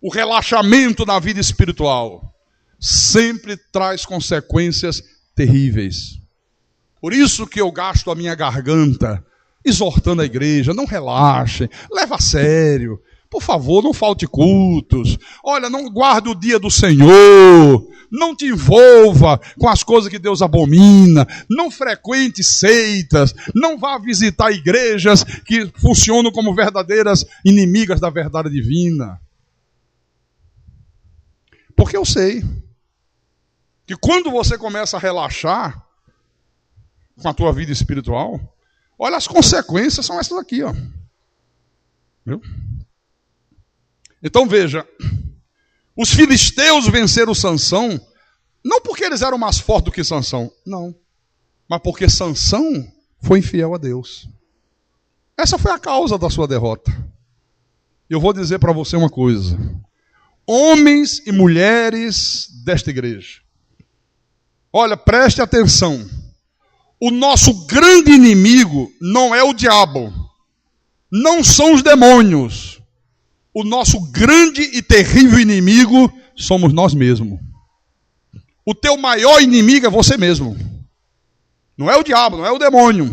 O relaxamento na vida espiritual sempre traz consequências terríveis. Por isso que eu gasto a minha garganta exortando a igreja, não relaxem, leva a sério. Por favor, não falte cultos. Olha, não guarde o dia do Senhor. Não te envolva com as coisas que Deus abomina. Não frequente seitas. Não vá visitar igrejas que funcionam como verdadeiras inimigas da verdade divina. Porque eu sei que quando você começa a relaxar com a tua vida espiritual, olha, as consequências são essas aqui, ó. Viu? Então veja, os filisteus venceram Sansão, não porque eles eram mais fortes do que Sansão, não, mas porque Sansão foi infiel a Deus. Essa foi a causa da sua derrota. Eu vou dizer para você uma coisa, homens e mulheres desta igreja, olha, preste atenção. O nosso grande inimigo não é o diabo, não são os demônios. O nosso grande e terrível inimigo somos nós mesmos. O teu maior inimigo é você mesmo. Não é o diabo, não é o demônio.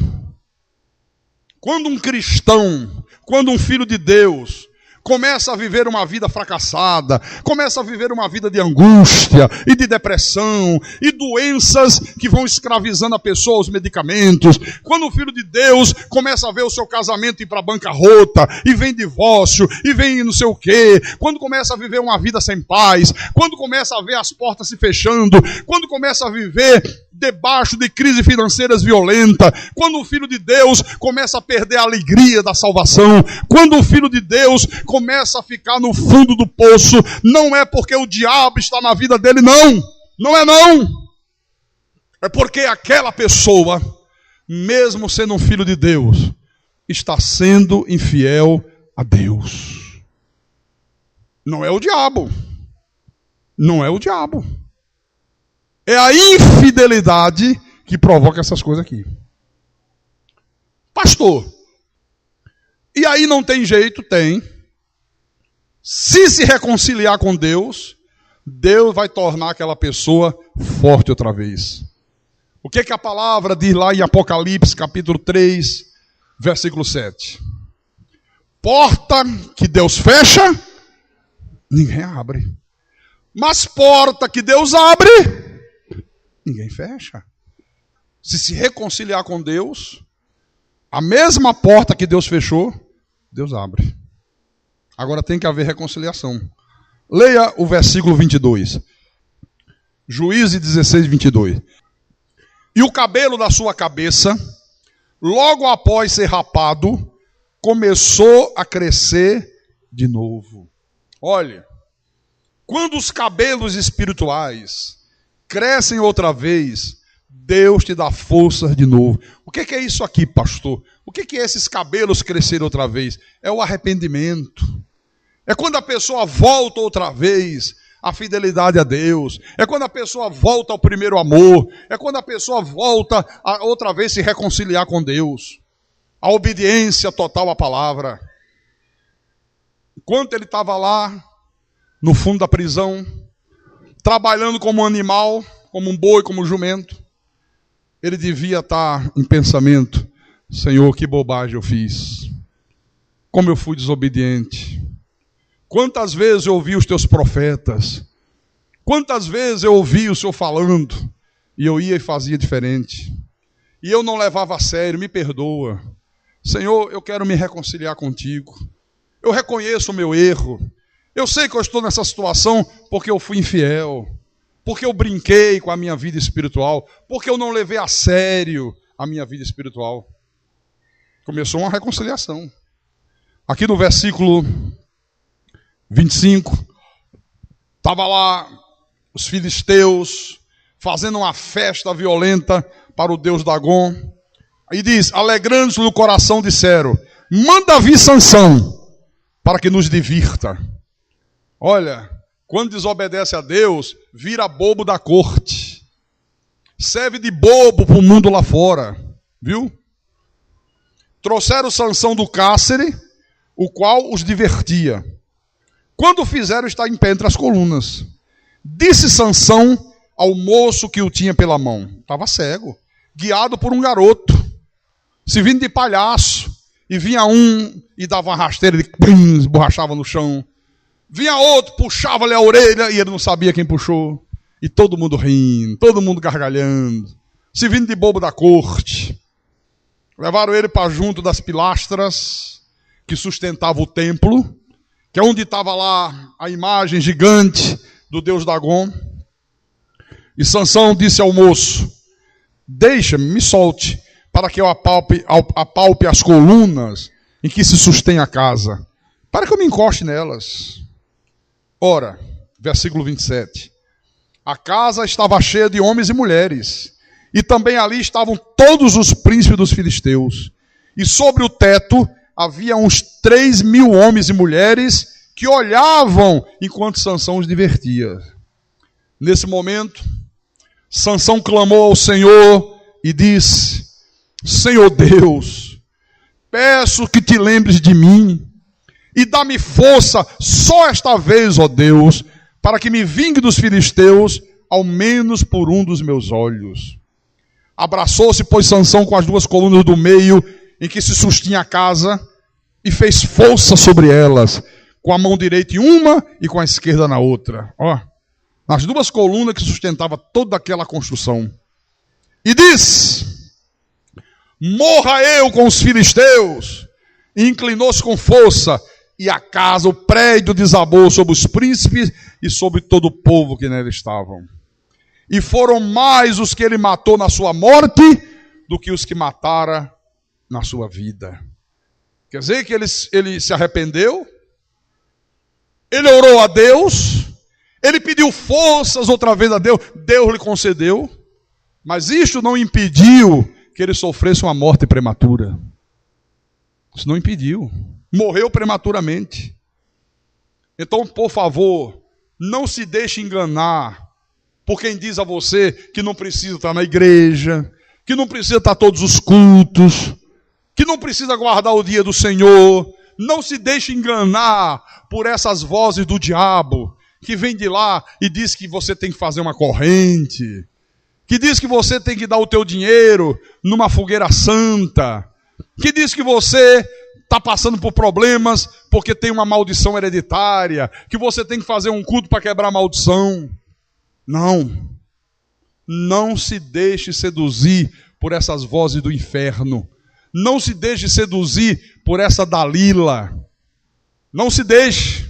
Quando um cristão, quando um filho de Deus começa a viver uma vida fracassada, começa a viver uma vida de angústia e de depressão e doenças que vão escravizando a pessoa aos medicamentos, quando o filho de Deus começa a ver o seu casamento ir para a bancarrota, e vem divórcio, e vem não sei o quê, quando começa a viver uma vida sem paz, quando começa a ver as portas se fechando, quando começa a viver debaixo de crises financeiras violentas, quando o filho de Deus começa a perder a alegria da salvação, quando o filho de Deus começa a ficar no fundo do poço, não é porque o diabo está na vida dele, não. Não é não. É porque aquela pessoa, mesmo sendo um filho de Deus, está sendo infiel a Deus. Não é o diabo. Não é o diabo. É a infidelidade que provoca essas coisas aqui. Pastor, e aí não tem jeito? Tem. Se reconciliar com Deus, Deus vai tornar aquela pessoa forte outra vez. O que a palavra diz lá em Apocalipse, capítulo 3, versículo 7? Porta que Deus fecha, ninguém abre. Mas porta que Deus abre, ninguém fecha. Se reconciliar com Deus, a mesma porta que Deus fechou, Deus abre. Agora tem que haver reconciliação. Leia o versículo 22. Juízes 16, 22. E o cabelo da sua cabeça logo após ser rapado, começou a crescer de novo. Olha, quando os cabelos espirituais crescem outra vez, Deus te dá forças de novo. O que é isso aqui, pastor? O que é esses cabelos crescerem outra vez? É o arrependimento. É quando a pessoa volta outra vez à fidelidade a Deus. É quando a pessoa volta ao primeiro amor. É quando a pessoa volta a outra vez se reconciliar com Deus. A obediência total à palavra. Enquanto ele estava lá, no fundo da prisão, trabalhando como um animal, como um boi, como um jumento, ele devia estar em pensamento: Senhor, que bobagem eu fiz. Como eu fui desobediente. Quantas vezes eu ouvi os teus profetas. Quantas vezes eu ouvi o Senhor falando e eu ia e fazia diferente. E eu não levava a sério, me perdoa. Senhor, eu quero me reconciliar contigo. Eu reconheço o meu erro. Eu sei que eu estou nessa situação porque eu fui infiel. Porque eu brinquei com a minha vida espiritual. Porque eu não levei a sério a minha vida espiritual. Começou uma reconciliação. Aqui no versículo 25, estava lá os filisteus fazendo uma festa violenta para o deus Dagon. E diz: alegrando-se no coração, disseram: manda vir Sansão, para que nos divirta. Olha, quando desobedece a Deus, vira bobo da corte. Serve de bobo para o mundo lá fora. Viu? Trouxeram Sansão do cárcere, o qual os divertia. Quando o fizeram estar em pé entre as colunas, disse Sansão ao moço que o tinha pela mão. Estava cego, guiado por um garoto, se vindo de palhaço. E vinha um e dava uma rasteira, ele esborrachava no chão. Vinha outro, puxava-lhe a orelha e ele não sabia quem puxou. E todo mundo rindo, todo mundo gargalhando, se vindo de bobo da corte. Levaram ele para junto das pilastras que sustentavam o templo, que é onde estava lá a imagem gigante do deus Dagon. E Sansão disse ao moço: deixa-me, me solte, para que eu apalpe as colunas em que se sustém a casa, para que eu me encoste nelas. Ora, versículo 27, a casa estava cheia de homens e mulheres, e também ali estavam todos os príncipes dos filisteus, e sobre o teto havia uns 3.000 homens e mulheres que olhavam enquanto Sansão os divertia. Nesse momento, Sansão clamou ao Senhor e disse: Senhor Deus, peço que te lembres de mim e dá-me força só esta vez, ó Deus, para que me vingue dos filisteus, ao menos por um dos meus olhos. Abraçou-se, pois, Sansão com as duas colunas do meio em que se sustinha a casa e fez força sobre elas, com a mão direita em uma e com a esquerda na outra. Ó, nas duas colunas que sustentavam toda aquela construção. E disse: morra eu com os filisteus. E inclinou-se com força, e a casa, o prédio, desabou sobre os príncipes e sobre todo o povo que nele estavam. E foram mais os que ele matou na sua morte do que os que matara na sua vida. Quer dizer que ele se arrependeu, ele orou a Deus, ele pediu forças outra vez a Deus, Deus lhe concedeu, mas isto não impediu que ele sofresse uma morte prematura. Isso não impediu. Morreu prematuramente. Então, por favor, não se deixe enganar por quem diz a você que não precisa estar na igreja, que não precisa estar todos os cultos, que não precisa guardar o dia do Senhor. Não se deixe enganar por essas vozes do diabo que vem de lá e diz que você tem que fazer uma corrente, que diz que você tem que dar o teu dinheiro numa fogueira santa, que diz que você está passando por problemas porque tem uma maldição hereditária, que você tem que fazer um culto para quebrar a maldição. Não se deixe seduzir por essas vozes do inferno. Não se deixe seduzir por essa Dalila. Não se deixe.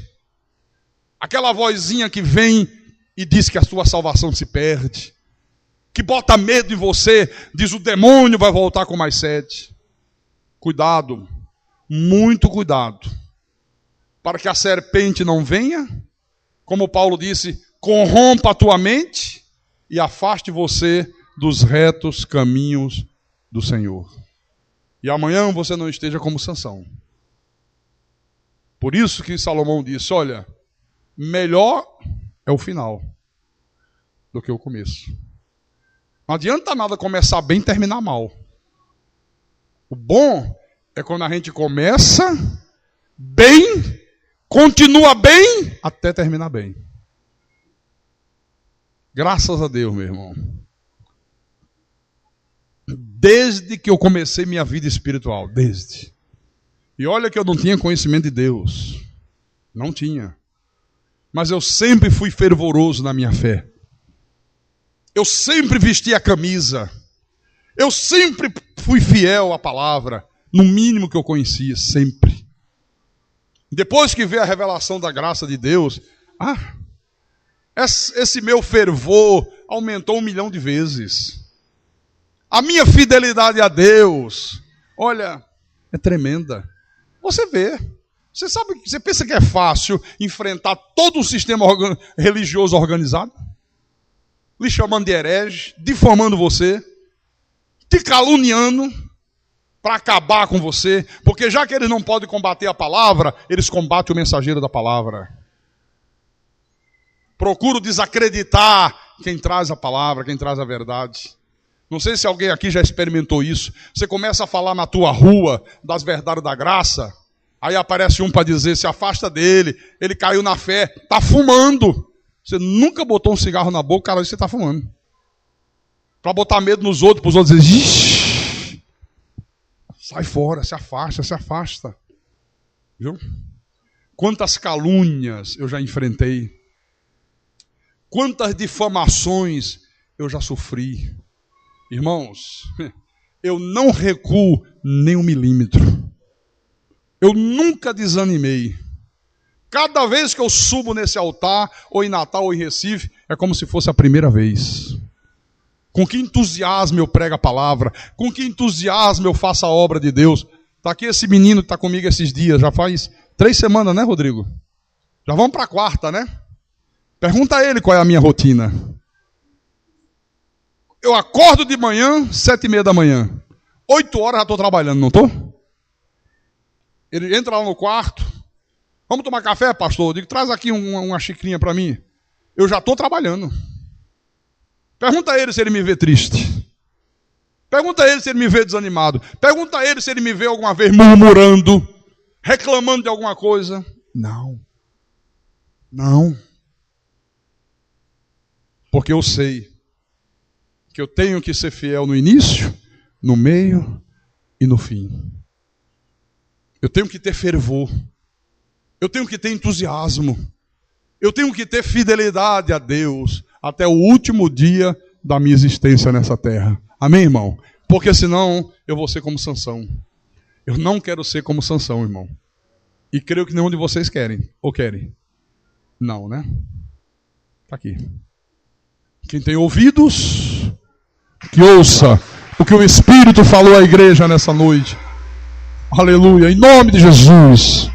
Aquela vozinha que vem e diz que a sua salvação se perde, que bota medo em você, diz: o demônio vai voltar com mais sede. Cuidado, muito cuidado, para que a serpente não venha, como Paulo disse, corrompa a tua mente e afaste você dos retos caminhos do Senhor. E amanhã você não esteja como Sansão. Por isso que Salomão disse, olha, melhor é o final do que o começo. Não adianta nada começar bem e terminar mal. O bom é quando a gente começa bem, continua bem, até terminar bem. Graças a Deus, meu irmão. Desde que eu comecei minha vida espiritual, desde. E olha que eu não tinha conhecimento de Deus. Não tinha. Mas eu sempre fui fervoroso na minha fé. Eu sempre vesti a camisa. Eu sempre fui fiel à palavra. No mínimo que eu conhecia, sempre. Depois que veio a revelação da graça de Deus, esse meu fervor aumentou 1 milhão de vezes. A minha fidelidade a Deus, olha, é tremenda. Você vê. Você sabe, você pensa que é fácil enfrentar todo o sistema religioso organizado? Lhe chamando de herege, difamando você, te caluniando para acabar com você, porque já que eles não podem combater a palavra, eles combatem o mensageiro da palavra. Procuro desacreditar quem traz a palavra, quem traz a verdade. Não sei se alguém aqui já experimentou isso. Você começa a falar na tua rua das verdades da graça, aí aparece um para dizer, se afasta dele, ele caiu na fé, está fumando. Você nunca botou um cigarro na boca, cara, você está fumando. Para botar medo nos outros, para os outros dizerem, ixi, sai fora, se afasta. Viu? Quantas calúnias eu já enfrentei. Quantas difamações eu já sofri. Irmãos, eu não recuo nem 1 milímetro. Eu nunca desanimei. Cada vez que eu subo nesse altar, ou em Natal ou em Recife, é como se fosse a primeira vez. Com que entusiasmo eu prego a palavra, com que entusiasmo eu faço a obra de Deus. Está aqui esse menino que está comigo esses dias, já faz 3 semanas, né, Rodrigo? Já vamos para a 4ª, né? Pergunta a ele qual é a minha rotina. Eu acordo de manhã, 7h30 da manhã. 8 horas já estou trabalhando, não estou? Ele entra lá no quarto. Vamos tomar café, pastor? Eu digo, traz aqui uma xicrinha para mim. Eu já estou trabalhando. Pergunta a ele se ele me vê triste. Pergunta a ele se ele me vê desanimado. Pergunta a ele se ele me vê alguma vez murmurando, reclamando de alguma coisa. Não. Porque eu sei que eu tenho que ser fiel no início, no meio e no fim. Eu tenho que ter fervor. Eu tenho que ter entusiasmo. Eu tenho que ter fidelidade a Deus até o último dia da minha existência nessa terra. Amém, irmão? Porque senão eu vou ser como Sansão. Eu não quero ser como Sansão, irmão. E creio que nenhum de vocês querem. Ou querem? Não, né? Está aqui. Quem tem ouvidos, que ouça o que o Espírito falou à igreja nessa noite. Aleluia. Em nome de Jesus.